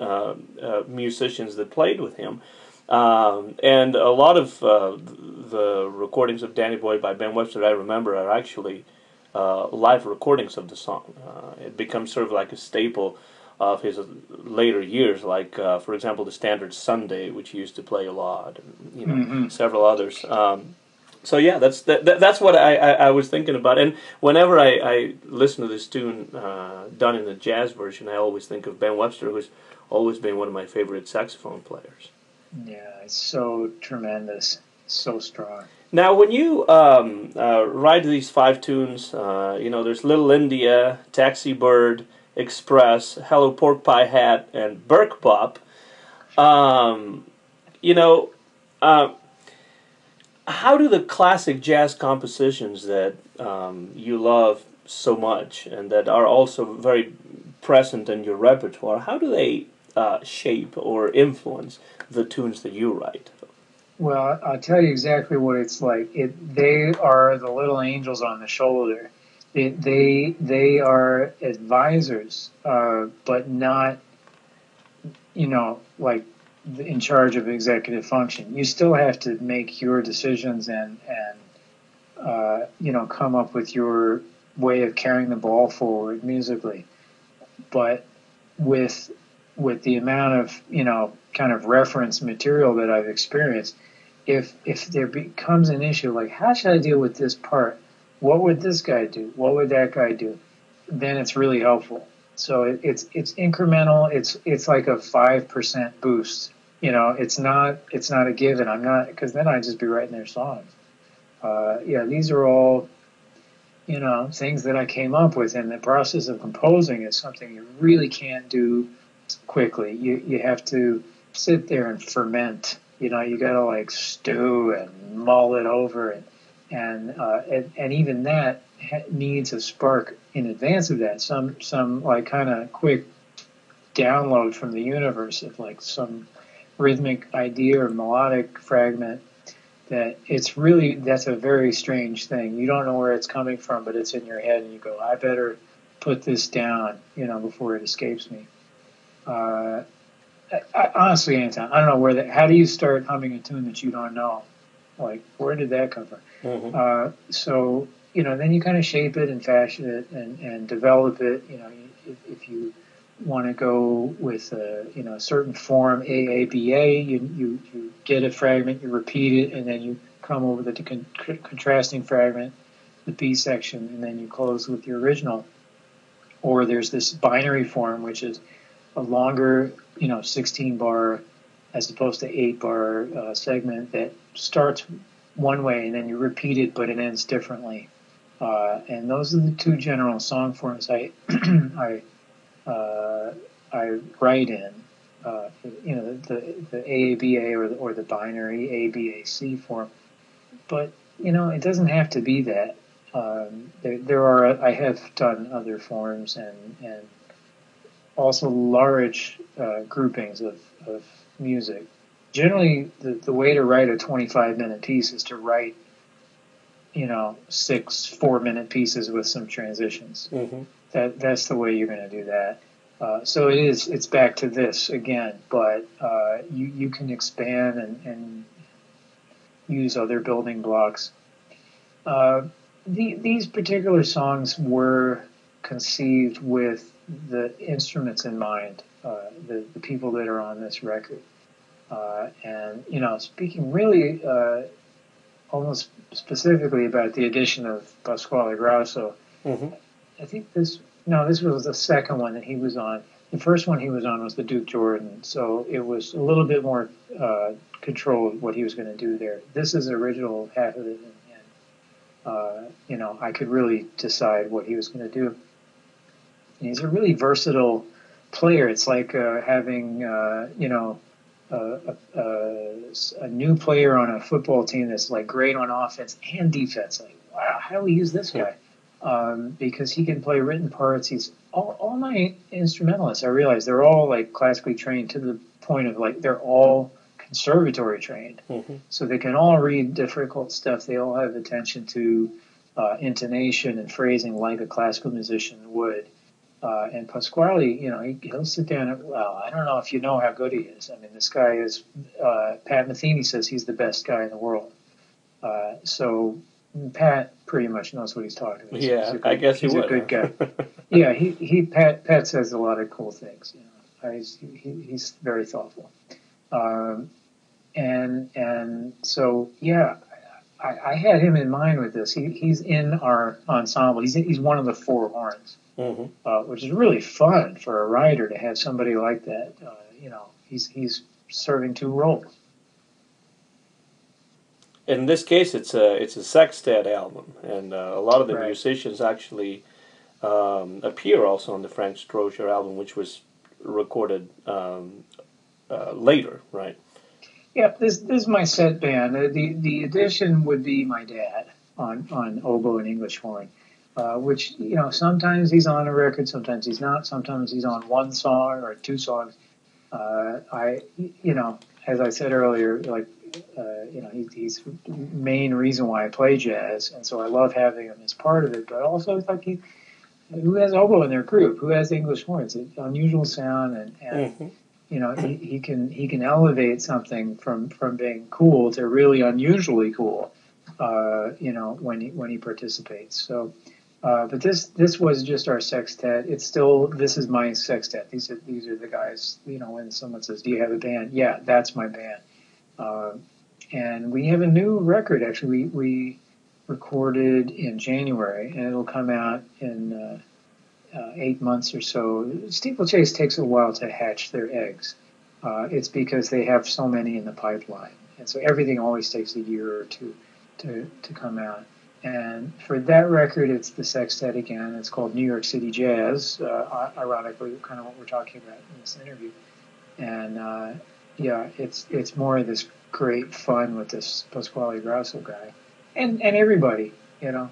musicians that played with him. And a lot of the recordings of Danny Boy by Ben Webster I remember are actually live recordings of the song. It becomes sort of like a staple of his later years, like, for example, the standard Sunday, which he used to play a lot, and, several others. So yeah, that's what I was thinking about. And whenever I listen to this tune done in the jazz version, I always think of Ben Webster, who's always been one of my favorite saxophone players. Yeah, it's so tremendous, so strong. Now, when you write these 5 tunes, there's Little India, Taxi Bird, Express, Hello Pork Pie Hat, and Burke Bop. How do the classic jazz compositions that you love so much and that are also very present in your repertoire, how do they shape or influence the tunes that you write? Well, I'll tell you exactly what it's like. They are the little angels on the shoulder. They are advisors, but not, like in charge of executive function. You still have to make your decisions and come up with your way of carrying the ball forward musically. But with the amount of, kind of reference material that I've experienced, if there becomes an issue like, how should I deal with this part? What would this guy do? What would that guy do? Then it's really helpful. So it's incremental. It's like a 5% boost. It's not a given. I'm not, because then I'd just be writing their songs. These are all, things that I came up with, and the process of composing is something you really can't do quickly. You have to sit there and ferment. You gotta like stew and mull it over, and even that needs a spark in advance of that. Some like kind of quick download from the universe of like some rhythmic idea or melodic fragment. That's a very strange thing. You don't know where it's coming from, but it's in your head, and you go, I better put this down, before it escapes me. Honestly, Anton, I don't know how do you start humming a tune that you don't know? Like, where did that come from? Mm-hmm. So, then you kind of shape it and fashion it and develop it. If you want to go with a certain form, AABA, you get a fragment, you repeat it, and then you come over the contrasting fragment, the B section, and then you close with the original. Or there's this binary form, which is a longer, 16 bar as opposed to 8 bar segment that starts one way and then you repeat it, but it ends differently. And those are the 2 general song forms I write in. The AABA or the binary ABAC form. But it doesn't have to be that. I have done other forms and also large groupings of music. Generally, the way to write a 25-minute piece is to write, 6 4-minute pieces with some transitions. Mm-hmm. That's the way you're going to do that. So it's back to this again, but you can expand and use other building blocks. These particular songs were conceived with the instruments in mind, the people that are on this record. And, speaking really almost specifically about the addition of Pasquale Grasso, mm-hmm. I think this was the second one that he was on. The first one he was on was the Duke Jordan, so it was a little bit more controlled what he was going to do there. This is the original half of it, and I could really decide what he was going to do. And he's a really versatile player. It's like having, a new player on a football team that's like great on offense and defense. Like, wow, how do we use this guy? Because he can play written parts. He's all my instrumentalists. I realize they're all like classically trained to the point of like they're all conservatory trained, Mm-hmm. so they can all read difficult stuff. They all have attention to intonation and phrasing like a classical musician would. And Pasquale, he'll sit down and, well, I don't know if you know how good he is. I mean, this guy is, Pat Metheny says he's the best guy in the world. So Pat pretty much knows what he's talking about. Yeah, I guess he would. He's a good guy. Yeah, Pat says a lot of cool things. He's very thoughtful. And so, yeah, I had him in mind with this. He's in our ensemble. He's one of the four horns, which is really fun for a writer to have somebody like that. He's serving two roles. In this case, it's a sextet album, and a lot of the Right. musicians actually appear also on the Frank Strozier album, which was recorded later, right? Yeah, this is my set band. The addition would be my dad on oboe and English horn, which sometimes he's on a record, sometimes he's not, sometimes he's on one song or two songs. As I said earlier, he's the main reason why I play jazz, and so I love having him as part of it. But also, it's like who has oboe in their group? Who has English horn? It's an unusual sound, and he can elevate something from being cool to really unusually cool. When he participates. So, but this was just our sextet. This is my sextet. These are the guys. When someone says, "Do you have a band?" Yeah, that's my band. And we have a new record. Actually, we recorded in January, and it'll come out in 8 months or so. Steeplechase takes a while to hatch their eggs. It's because they have so many in the pipeline, and so everything always takes a year or two to come out. And for that record, it's the sextet again. It's called New York City Jazz, ironically, kind of what we're talking about in this interview. And it's more of this great fun with this Pasquale Grasso guy, and everybody.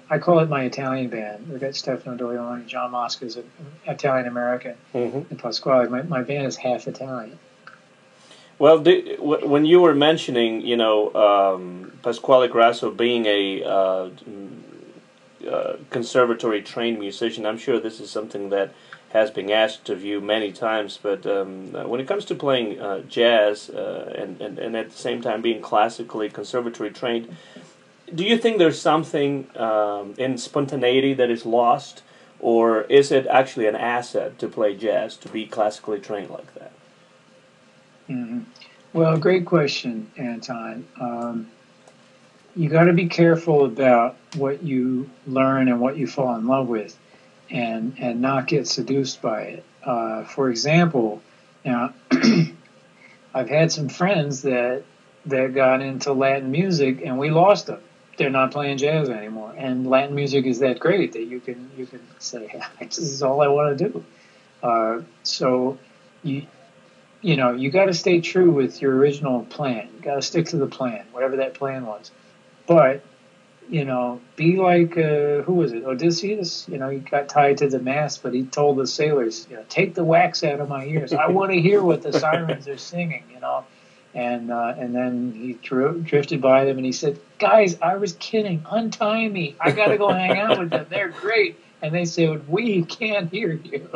I call it my Italian band. We've got Stefano Doglioni, John Mosca is an Italian American, and Pasquale. My band is half Italian. Well, when you were mentioning, Pasquale Grasso being a conservatory trained musician, I'm sure this is something that has been asked of you many times. But when it comes to playing jazz and at the same time being classically conservatory trained, do you think there's something in spontaneity that is lost, or is it actually an asset to play jazz, to be classically trained like that? Mm-hmm. Well, great question, Anton. You got to be careful about what you learn and what you fall in love with, and not get seduced by it. For example, now I've had some friends that got into Latin music, and we lost them. They're not playing jazz anymore, and Latin music is that great that you can say, hey, this is all I want to do. So you got to stay true with your original plan. You got to stick to the plan, whatever that plan was. But be like who was it? Odysseus. He got tied to the mast, but he told the sailors, take the wax out of my ears. I want to hear what the sirens are singing. And then he drifted by them, and he said, guys, I was kidding. Untie me. I got to go hang out with them. They're great. And they said, we can't hear you.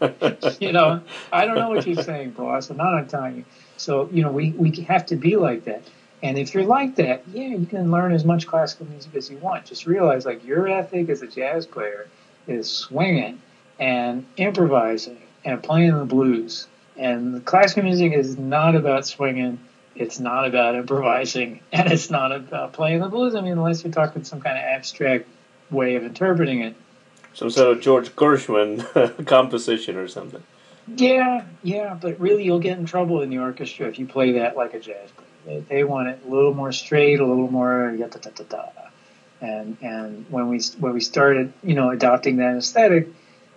I don't know what you're saying, boss. I'm not untying you. So, we have to be like that. And if you're like that, yeah, you can learn as much classical music as you want. Just realize, your ethic as a jazz player is swinging and improvising and playing the blues. And classical music is not about swinging. It's not about improvising. And it's not about playing the blues. I mean, unless you're talking some kind of abstract way of interpreting it. Some sort of George Gershwin composition or something. Yeah, but really you'll get in trouble in the orchestra if you play that like a jazz player. They want it a little more straight, a little more da-da-da-da-da. And when we started, adopting that aesthetic,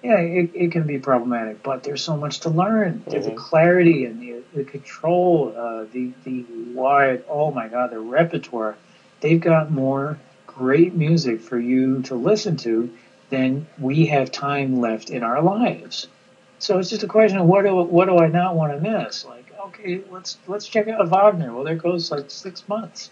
yeah, it can be problematic, but there's so much to learn. There's the clarity and the control, the wide, oh my God, the repertoire. They've got more great music for you to listen to than we have time left in our lives. So it's just a question of what do I not want to miss? okay, let's check out Wagner. Well, there goes like 6 months.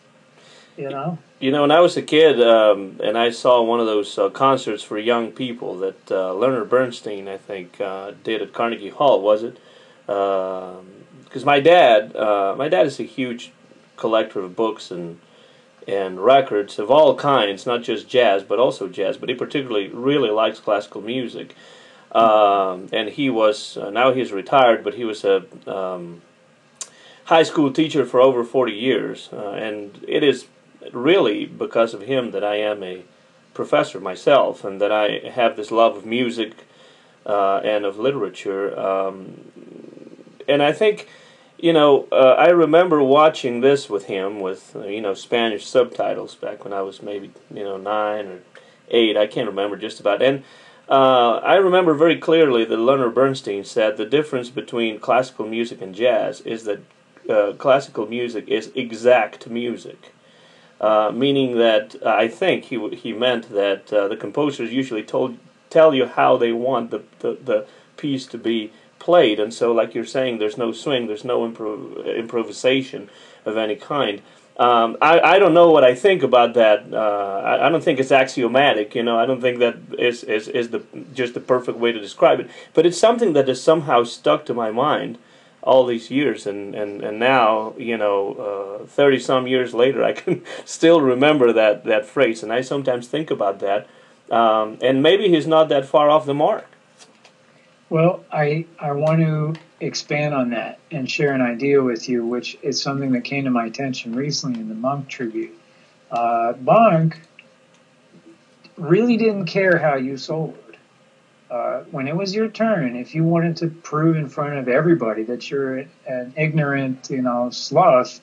You know, when I was a kid, and I saw one of those concerts for young people that Leonard Bernstein, I think, did at Carnegie Hall, was it? Because my dad is a huge collector of books and records of all kinds, not just jazz, but also jazz. But he particularly really likes classical music. And he was now he's retired, but he was a high school teacher for over 40 years, and it is really because of him that I am a professor myself, and that I have this love of music and of literature. And I think, I remember watching this with him with, Spanish subtitles back when I was maybe, 9 or 8. I can't remember just about. And I remember very clearly that Leonard Bernstein said the difference between classical music and jazz is that classical music is exact music. Meaning that I think he meant that the composers usually tell you how they want the piece to be played, and so, like you're saying, there's no swing, there's no improvisation of any kind. I don't know what I think about that. I don't think it's axiomatic. I don't think that is just the perfect way to describe it. But it's something that has somehow stuck to my mind all these years, and now 30 some years later, I can still remember that phrase, and I sometimes think about that. And maybe he's not that far off the mark. Well, I want to expand on that and share an idea with you, which is something that came to my attention recently in the Monk tribute. Monk really didn't care how you soloed. When it was your turn, if you wanted to prove in front of everybody that you're an ignorant, sloth,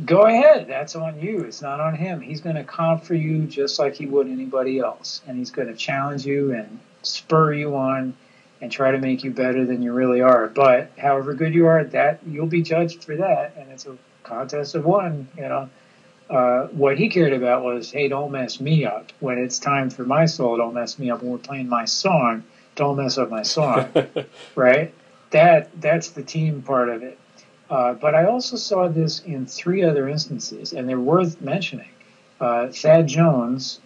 go ahead. That's on you. It's not on him. He's going to comp for you just like he would anybody else, and he's going to challenge you and spur you on and try to make you better than you really are. But however good you are, that you'll be judged for that, and it's a contest of one. What he cared about was, hey, don't mess me up. When it's time for my solo, don't mess me up. When we're playing my song, don't mess up my song, right? That's the team part of it. But I also saw this in 3 other instances, and they're worth mentioning. Thad Jones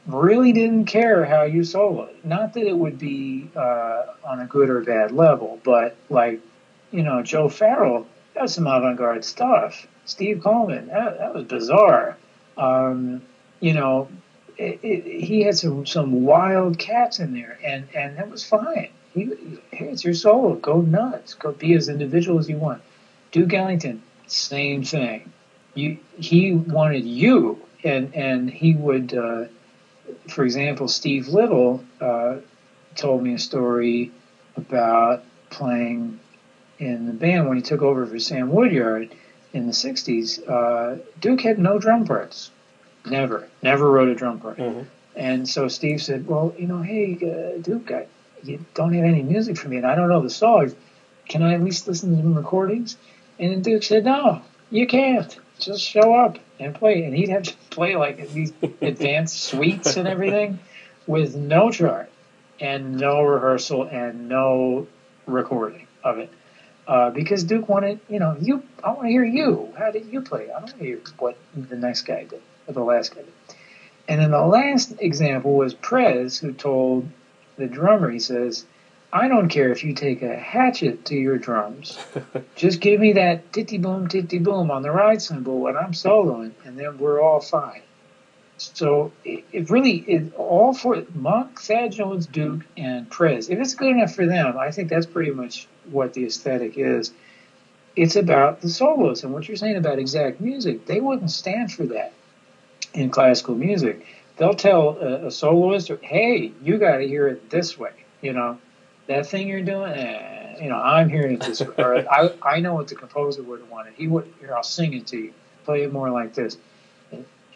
really didn't care how you soloed. Not that it would be on a good or bad level, but Joe Farrell, that's some avant-garde stuff. Steve Coleman, that was bizarre. He had some wild cats in there, and that was fine. Hey, it's your solo. Go nuts. Go be as individual as you want. Duke Ellington, same thing. He wanted you, and he would. For example, Steve Little told me a story about playing in the band when he took over for Sam Woodyard in the 60s. Duke had no drum parts. Never wrote a drum part. Mm-hmm. And so Steve said, well, hey, Duke, you don't have any music for me, and I don't know the songs. Can I at least listen to some recordings? And then Duke said, no, you can't. Just show up and play. And he'd have to play like these advanced suites and everything with no chart and no rehearsal and no recording of it. Because Duke wanted, I want to hear you. How did you play? I don't want to hear what the next guy did, or the last guy did. And then the last example was Prez, who told the drummer, he says, I don't care if you take a hatchet to your drums. Just give me that titty-boom on the ride cymbal when I'm soloing, and then we're all fine. So it really, all for Monk, Thad Jones, Duke, and Prez, if it's good enough for them, I think that's pretty much what the aesthetic is. It's about the solos, and what you're saying about exact music, they wouldn't stand for that in classical music. They'll tell a soloist, hey, you got to hear it this way, That thing you're doing, I'm hearing it this way. Or I know what the composer would have wanted. He would, here, I'll sing it to you. Play it more like this.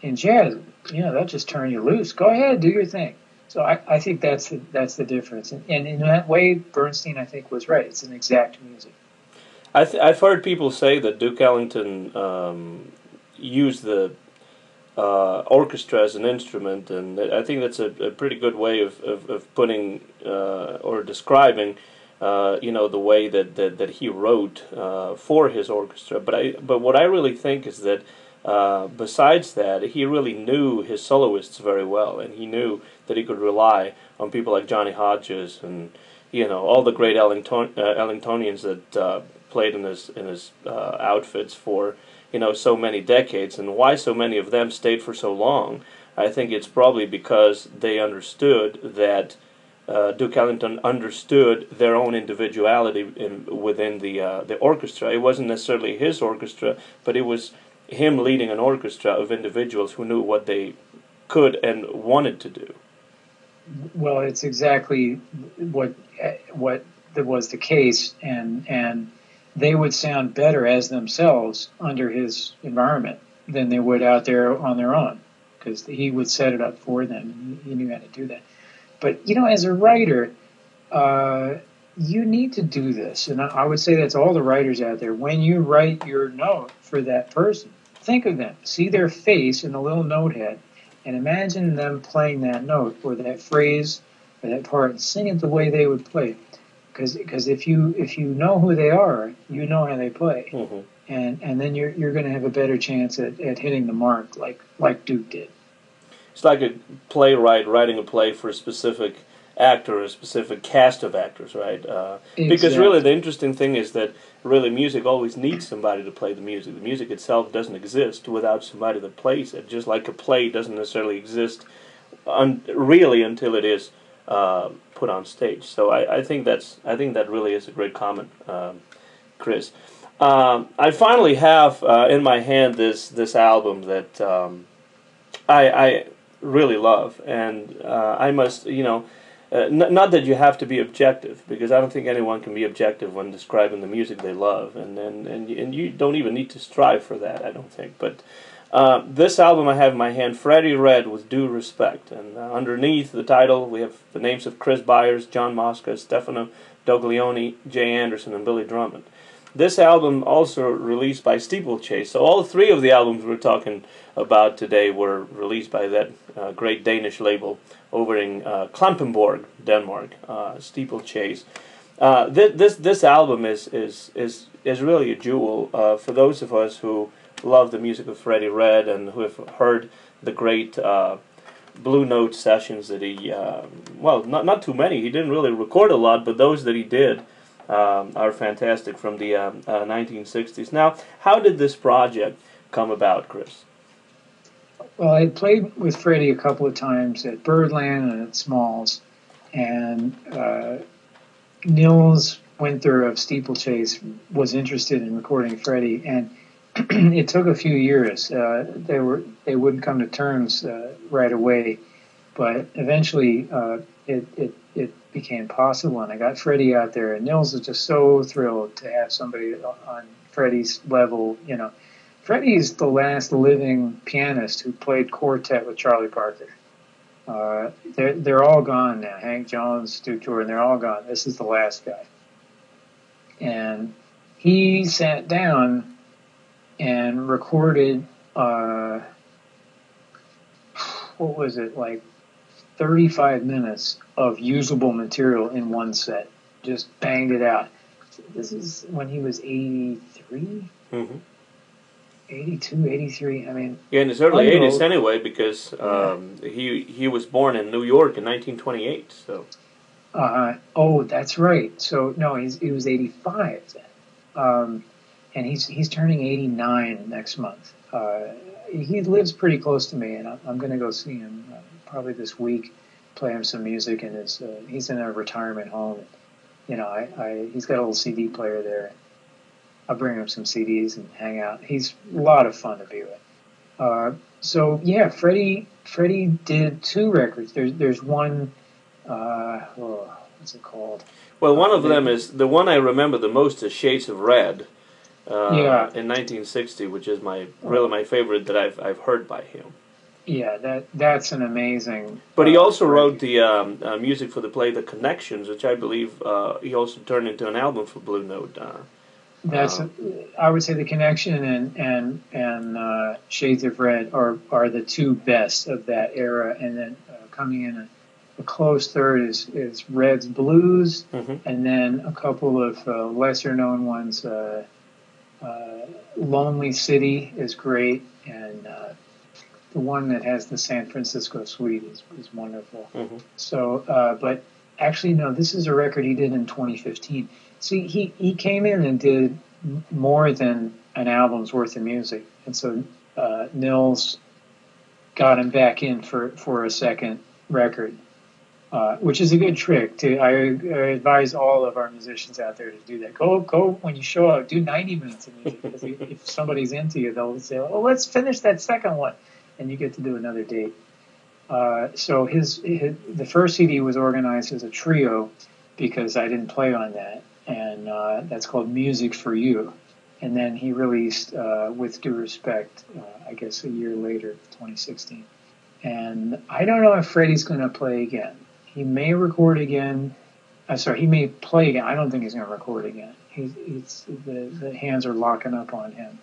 In jazz, they'll just turn you loose. Go ahead, do your thing. So I think that's the difference. And in that way, Bernstein, I think, was right. It's an exact music. I've heard people say that Duke Ellington used the orchestra as an instrument, and I think that's a pretty good way of putting or describing the way that he wrote for his orchestra. But what I really think is that besides that, he really knew his soloists very well, and he knew that he could rely on people like Johnny Hodges and all the great Ellingtonians that played in his outfits for so many decades. And why so many of them stayed for so long, I think it's probably because they understood that Duke Ellington understood their own individuality within the orchestra. It wasn't necessarily his orchestra, but it was him leading an orchestra of individuals who knew what they could and wanted to do. Well, it's exactly what was the case, and they would sound better as themselves under his environment than they would out there on their own, because he would set it up for them, and he knew how to do that. But, as a writer, you need to do this. And I would say that's all the writers out there. When you write your note for that person, think of them. See their face in a little note head, and imagine them playing that note or that phrase or that part and sing it the way they would play it. Because if you know who they are, you know how they play. Mm-hmm. And then you're going to have a better chance at hitting the mark like Duke did. It's like a playwright writing a play for a specific actor or a specific cast of actors, right? Exactly. Because really the interesting thing is that really music always needs somebody to play the music. The music itself doesn't exist without somebody that plays it, just like a play doesn't necessarily exist really until it is put on stage. So I think that really is a great comment, Chris. I finally have in my hand this album that I really love, and I must, not that you have to be objective, because I don't think anyone can be objective when describing the music they love, and you don't even need to strive for that, I don't think. But this album I have in my hand, Freddie Red with Due Respect, and underneath the title we have the names of Chris Byars, John Mosca, Stefano Doglioni, Jay Anderson, and Billy Drummond. This album also released by Steeplechase. So all three of the albums we're talking about today were released by that great Danish label over in Klampenborg, Denmark, Steeplechase. This album is really a jewel for those of us who love the music of Freddie Red and who have heard the great Blue Note sessions that he, not too many. He didn't really record a lot, but those that he did are fantastic from the 1960s. Now, how did this project come about, Chris? Well, I played with Freddie a couple of times at Birdland and at Smalls, and Nils Winther of Steeplechase was interested in recording Freddie, and it took a few years. They wouldn't come to terms right away, but eventually it became possible, and I got Freddie out there, and Nils was just so thrilled to have somebody on Freddie's level. Freddie's the last living pianist who played quartet with Charlie Parker. They're all gone now. Hank Jones, Duke Jordan, they're all gone. This is the last guy. And he sat down and recorded, what was it, like 35 minutes of usable material in one set. Just banged it out. This is when he was 83? Mm-hmm. 82, 83, I mean... Yeah, in his early 80s anyway, because he was born in New York in 1928, so... Oh, that's right. So, no, he was 85 then. And he's turning 89 next month. He lives pretty close to me, and I'm going to go see him probably this week, play him some music, and he's in a retirement home. He's got a little CD player there. I'll bring him some CDs and hang out. He's a lot of fun to be with. So yeah, Freddie did 2 records. There's one. What's it called? Well, one of them is the one I remember the most is Shades of Red. In 1960, which is really my favorite that I've heard by him. Yeah, that's an amazing. But he also wrote the music for the play The Connections, which I believe he also turned into an album for Blue Note. I would say The Connection and Shades of Red are the 2 best of that era, and then coming in a close third is Red's Blues, Mm-hmm. and then a couple of lesser known ones. Lonely City is great, and the one that has the San Francisco Suite is wonderful. Mm-hmm. So, but actually, no, this is a record he did in 2015. See, he came in and did more than an album's worth of music, and so Nils got him back in for a second record, which is a good trick. I advise all of our musicians out there to do that. Go when you show up, do 90 minutes of music, because if somebody's into you, they'll say, "Oh, let's finish that second one," and you get to do another date. So the first CD was organized as a trio because I didn't play on that, and that's called Music for You. And then he released With Due Respect, I guess a year later, 2016. And I don't know if Freddie's going to play again. He may record again. He may play again. I don't think he's going to record again. The hands are locking up on him.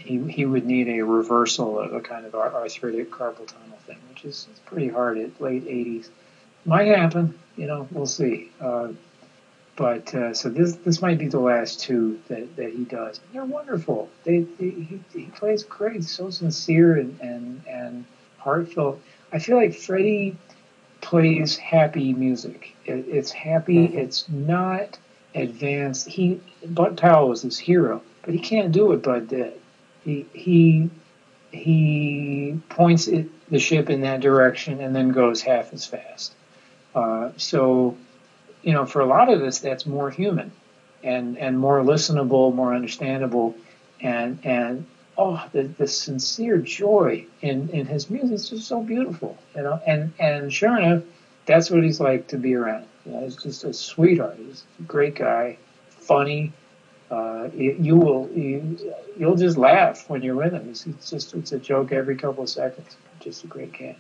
He would need a reversal of a kind of arthritic carpal tunnel thing, which is pretty hard at late 80s. Might happen, we'll see. But so this might be the last two that he does. They're wonderful. He plays great. He's so sincere and heartfelt. I feel like Freddie plays happy music. It's happy. Mm-hmm. It's not advanced. Bud Powell was his hero, but he can't do what Bud did. He points the ship in that direction and then goes half as fast. So, for a lot of us, that's more human and more listenable, more understandable, and the sincere joy in his music is just so beautiful, and sure enough, that's what he's like to be around. He's just a sweetheart. He's a great guy, funny. You'll just laugh when you're with him. It's a joke every couple of seconds. Just a great cat.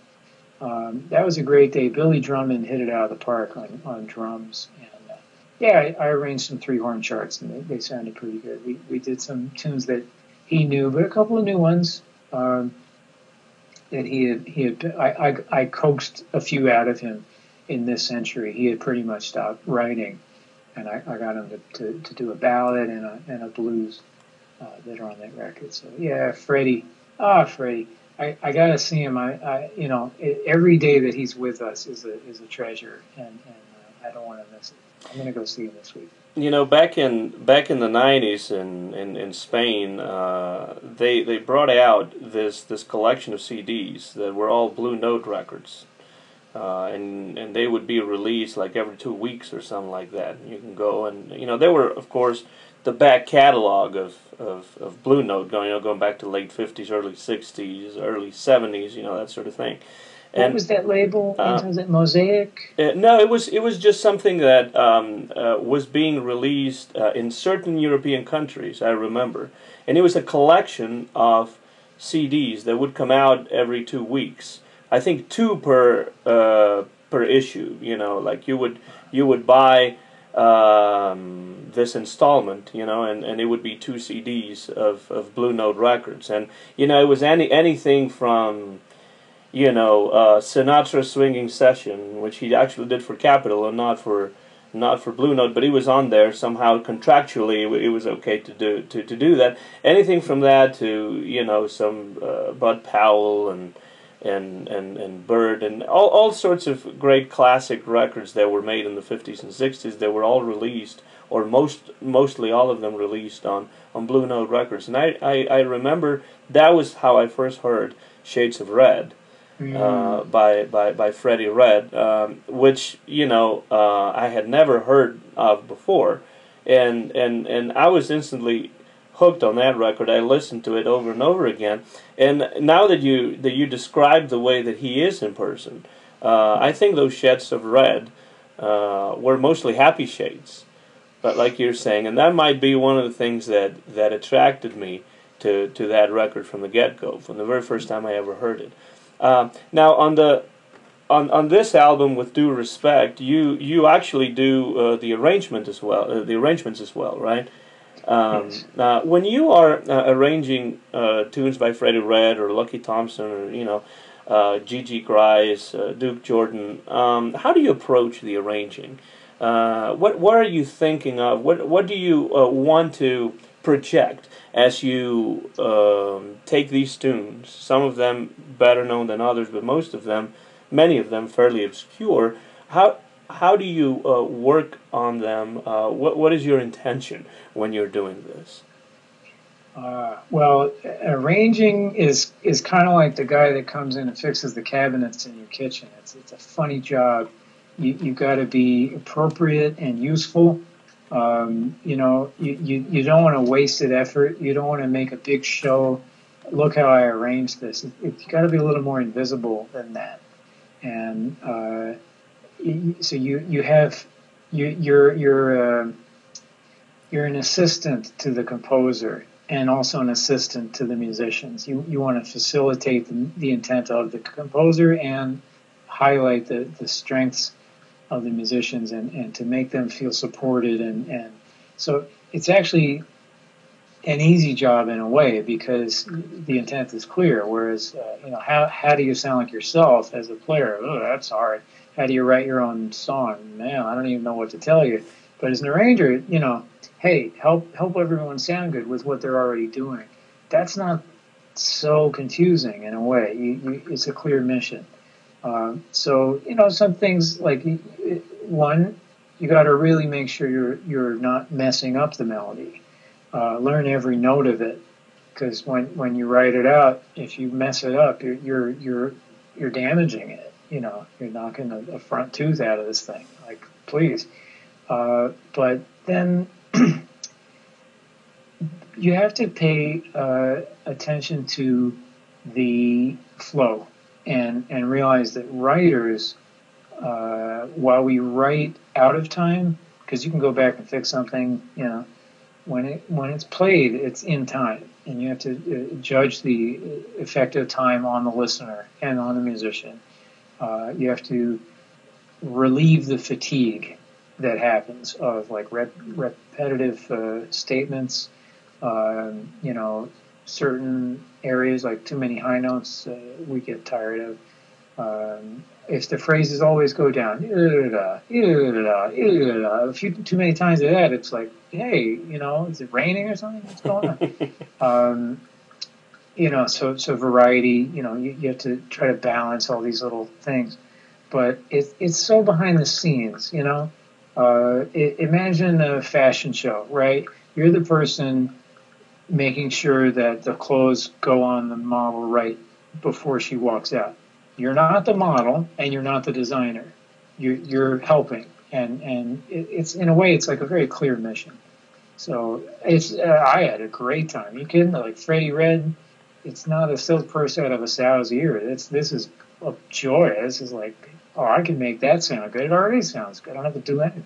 That was a great day. Billy Drummond hit it out of the park on drums, and I arranged some 3-horn charts, and they sounded pretty good. We did some tunes that he knew, but a couple of new ones that he had. I coaxed a few out of him in this century. He had pretty much stopped writing, and I got him to do a ballad and a blues that are on that record. So yeah, Freddie. I gotta see him. Every day that he's with us is a treasure, and I don't want to miss it. I'm gonna go see him this week. Back in the 90s in Spain, they brought out this collection of CDs that were all Blue Note records, and they would be released like every 2 weeks or something like that. You can go and they were, of course, the back catalog of Blue Note going back to late 50s, early 60s, early 70s, that sort of thing. What was that label? Was it Mosaic? No, it was just something that was being released in certain European countries, I remember. And it was a collection of CDs that would come out every 2 weeks. I think 2 per issue. Like you would buy this installment, and it would be 2 CDs of Blue Note records, and it was anything from Sinatra Swinging Session, which he actually did for Capitol and not for Blue Note, but he was on there somehow contractually. It was okay to do that. Anything from that to some Bud Powell and Bird and all sorts of great classic records that were made in the 50s and 60s. They were all released, or mostly all of them released on Blue Note records. And I remember that was how I first heard Shades of Red. By Freddie Red, which I had never heard of before, and I was instantly hooked on that record. I listened to it over and over again, and now that you described the way that he is in person, I think those shades of red were mostly happy shades, but like you're saying, and that might be one of the things that attracted me to that record from the get-go, from the very first time I ever heard it. Now on this album, With Due Respect, you actually do the arrangements as well, right? Yes. When you are arranging tunes by Freddie Red or Lucky Thompson, or Gigi Grice, Duke Jordan. How do you approach the arranging? What are you thinking of? What do you want to project as you take these tunes? Some of them better known than others, but many of them fairly obscure. How do you work on them? What is your intention when you're doing this? Well, arranging is kind of like the guy that comes in and fixes the cabinets in your kitchen. It's a funny job. You got to be appropriate and useful. You know, you don't want to wasted effort. You don't want to make a big show. Look how I arranged this. It's got to be a little more invisible than that. And so you're an assistant to the composer and also an assistant to the musicians. You want to facilitate the intent of the composer and highlight the strengths of the musicians and to make them feel supported. And so it's actually an easy job in a way because the intent is clear. Whereas, you know, how do you sound like yourself as a player? Oh, that's hard. How do you write your own song? Man, I don't even know what to tell you. But as an arranger, you know, hey, help everyone sound good with what they're already doing. That's not so confusing in a way. It's a clear mission. So, you know, some things like, one, you got to really make sure you're not messing up the melody. Learn every note of it, because when you write it out, if you mess it up, you're damaging it. You know, you're knocking a front tooth out of this thing. Like, please. But then you have to pay attention to the flow and realize that writers, while we write out of time, because you can go back and fix something, you know, when it's played, it's in time, and you have to judge the effective time on the listener and on the musician. You have to relieve the fatigue that happens of like repetitive statements. You know, certain areas like too many high notes we get tired of. If the phrases always go down, a few too many times of that, it's like, hey, you know, is it raining or something? What's going on? You know, so variety. You know, you have to try to balance all these little things, but it's so behind the scenes. You know, imagine a fashion show, right? You're the person making sure that the clothes go on the model right before she walks out. You're not the model, and you're not the designer. You're helping, and it's in a way it's like a very clear mission. So it's I had a great time. You kidding? Like Freddie Red, it's not a silk purse out of a sow's ear. This is a joy. This is like, oh, I can make that sound good. It already sounds good. I don't have to do anything.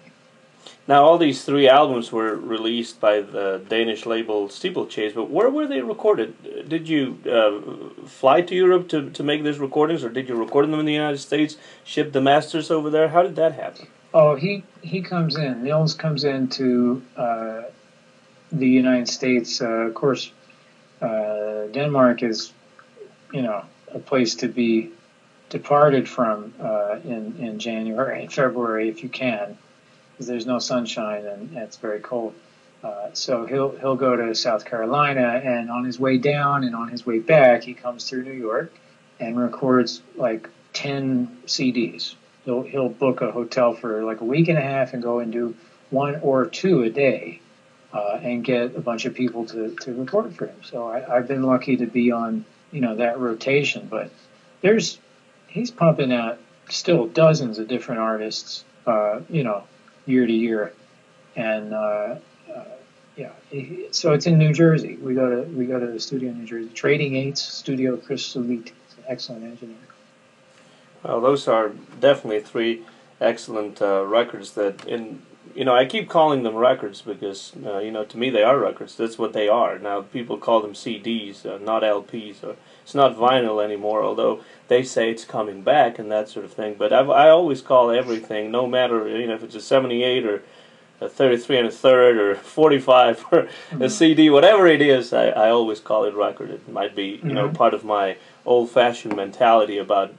Now, all these 3 albums were released by the Danish label Steeplechase, but where were they recorded? Did you fly to Europe to make these recordings, or did you record them in the United States, ship the masters over there? How did that happen? Oh, he comes in. Nils comes into the United States. Of course, Denmark is, you know, a place to be departed from in January and February if you can. There's no sunshine and it's very cold. So he'll go to South Carolina, and on his way down and on his way back, he comes through New York and records like 10 CDs. He'll book a hotel for like a week and a half and go and do 1 or 2 a day, and get a bunch of people to record for him. So I've been lucky to be on, you know, that rotation. But he's pumping out still dozens of different artists, you know, year to year, and yeah. So it's in New Jersey. We go to the studio in New Jersey. Trading Eights Studio. Chris Sulit, an excellent engineer. Well, those are definitely 3 excellent records. That you know, I keep calling them records because you know, to me they are records. That's what they are. Now people call them CDs, not LPs, or it's not vinyl anymore. Although they say it's coming back and that sort of thing. But I always call everything, no matter, you know, if it's a 78 or a 33 and a third or 45 or a CD, whatever it is, I always call it record. It might be, you know, part of my old-fashioned mentality about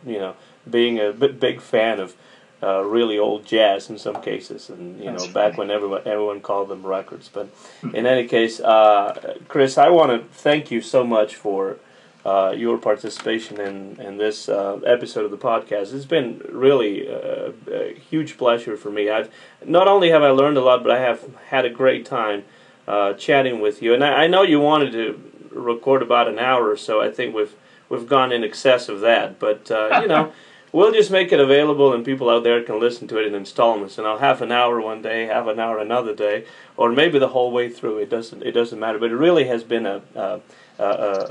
being a big fan of really old jazz in some cases, and That's back funny. when everyone called them records. But in any case, Chris, I want to thank you so much for your participation in this episode of the podcast. It's been really a huge pleasure for me. I've not only have I learned a lot, but I have had a great time chatting with you. And I know you wanted to record about an hour or so. I think we've gone in excess of that, but we'll just make it available, and people out there can listen to it in installments. And half an hour one day, half an hour another day, or maybe the whole way through. It doesn't matter. But it really has been a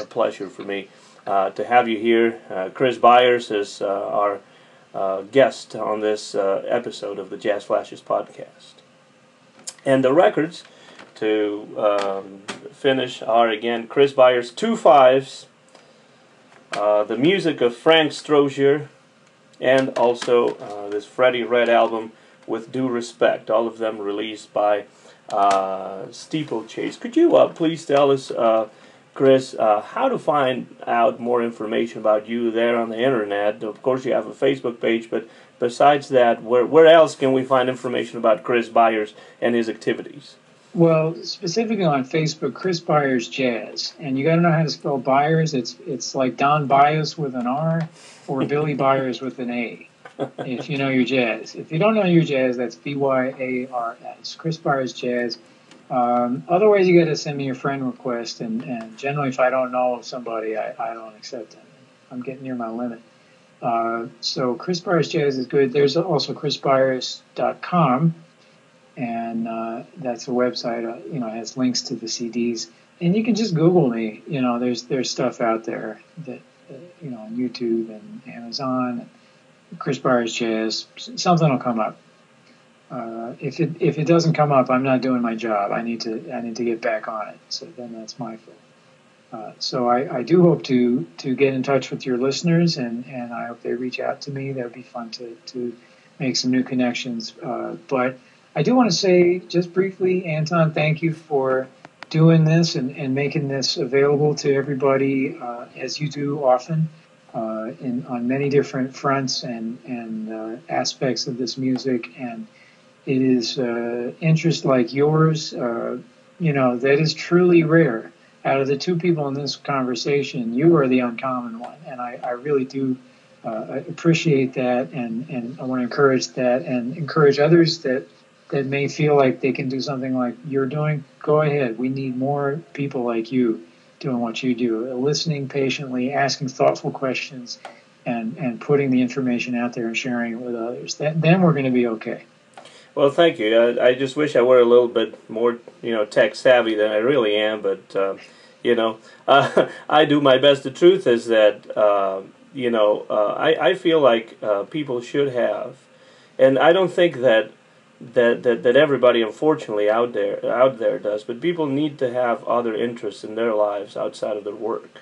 pleasure for me to have you here. Chris Byars is our guest on this episode of the Jazz Flashes podcast. And the records to finish are, again, Chris Byars, 2 5s, the music of Frank Strozier, and also this Freddie Red album, With Due Respect, all of them released by Steeplechase. Could you please tell us, Chris, how to find out more information about you there on the internet? Of course, you have a Facebook page, but besides that, where else can we find information about Chris Byars and his activities? Well, specifically on Facebook, Chris Byars Jazz, and you got to know how to spell Byars. It's like Don Byas with an R, or Billy Byars with an A. If you know your jazz. If you don't know your jazz, that's Byars. Chris Byars Jazz. Otherwise, you got to send me a friend request, and generally, if I don't know somebody, I don't accept them. I'm getting near my limit. So Chris Byars Jazz is good. There's also chrisbyars.com. And that's a website. It has links to the CDs, and you can just Google me. There's stuff out there that on YouTube and Amazon. And Chris Byars Jazz, something will come up. If it doesn't come up, I'm not doing my job. I need to get back on it. So then that's my fault. So I do hope to get in touch with your listeners, and I hope they reach out to me. That would be fun to make some new connections. But I do want to say just briefly, Anton, thank you for doing this and making this available to everybody, as you do often, on many different fronts and aspects of this music. And it is interest like yours, that is truly rare. Out of the 2 people in this conversation, you are the uncommon one, and I really do appreciate that, and I want to encourage that and encourage others that may feel like they can do something like you're doing. Go ahead. We need more people like you doing what you do, listening patiently, asking thoughtful questions, and putting the information out there and sharing it with others. Then we're going to be okay. Well, thank you. I just wish I were a little bit more, tech savvy than I really am. But I do my best. The truth is that I feel like people should have, and I don't think that everybody, unfortunately, out there does. But people need to have other interests in their lives outside of their work.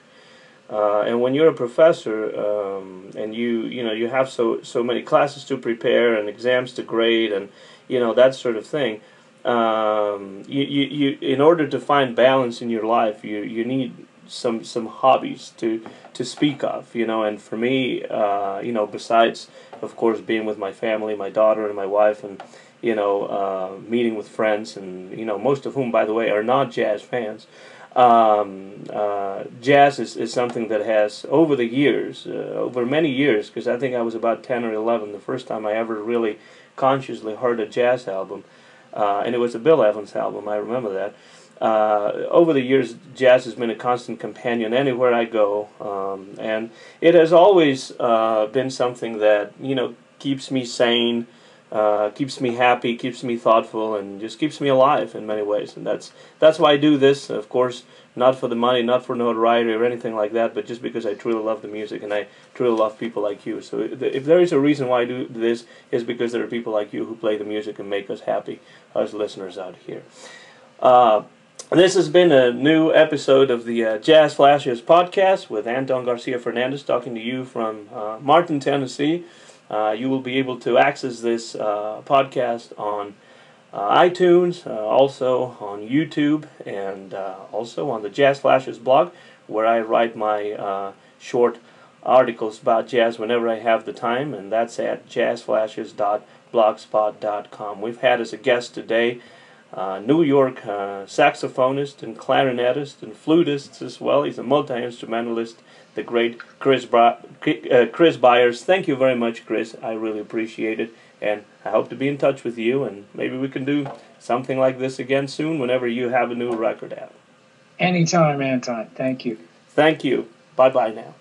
And when you're a professor, and you have so many classes to prepare and exams to grade, and that sort of thing, you in order to find balance in your life, you need some hobbies to speak of, and for me, besides, of course, being with my family, my daughter and my wife, and meeting with friends, and most of whom, by the way, are not jazz fans. Jazz is something that has, over the years, over many years, because I think I was about 10 or 11 the first time I ever really consciously heard a jazz album, and it was a Bill Evans album. I remember that. Over the years, jazz has been a constant companion anywhere I go, and it has always been something that keeps me sane, keeps me happy, keeps me thoughtful, and just keeps me alive in many ways. And that's why I do this. Of course, not for the money, not for notoriety or anything like that, but just because I truly love the music and I truly love people like you. So if there is a reason why I do this, is because there are people like you who play the music and make us happy, us listeners out here. This has been a new episode of the Jazz Flashes podcast with Anton Garcia Fernandez talking to you from Martin, Tennessee. You will be able to access this podcast on iTunes, also on YouTube, and also on the Jazz Flashes blog, where I write my short articles about jazz whenever I have the time, and that's at jazzflashes.blogspot.com. We've had as a guest today New York saxophonist and clarinetist and flutist as well. He's a multi-instrumentalist, the great Chris Byars. Thank you very much, Chris. I really appreciate it, and I hope to be in touch with you, and maybe we can do something like this again soon whenever you have a new record out. Anytime, Anton. Thank you. Thank you. Bye-bye now.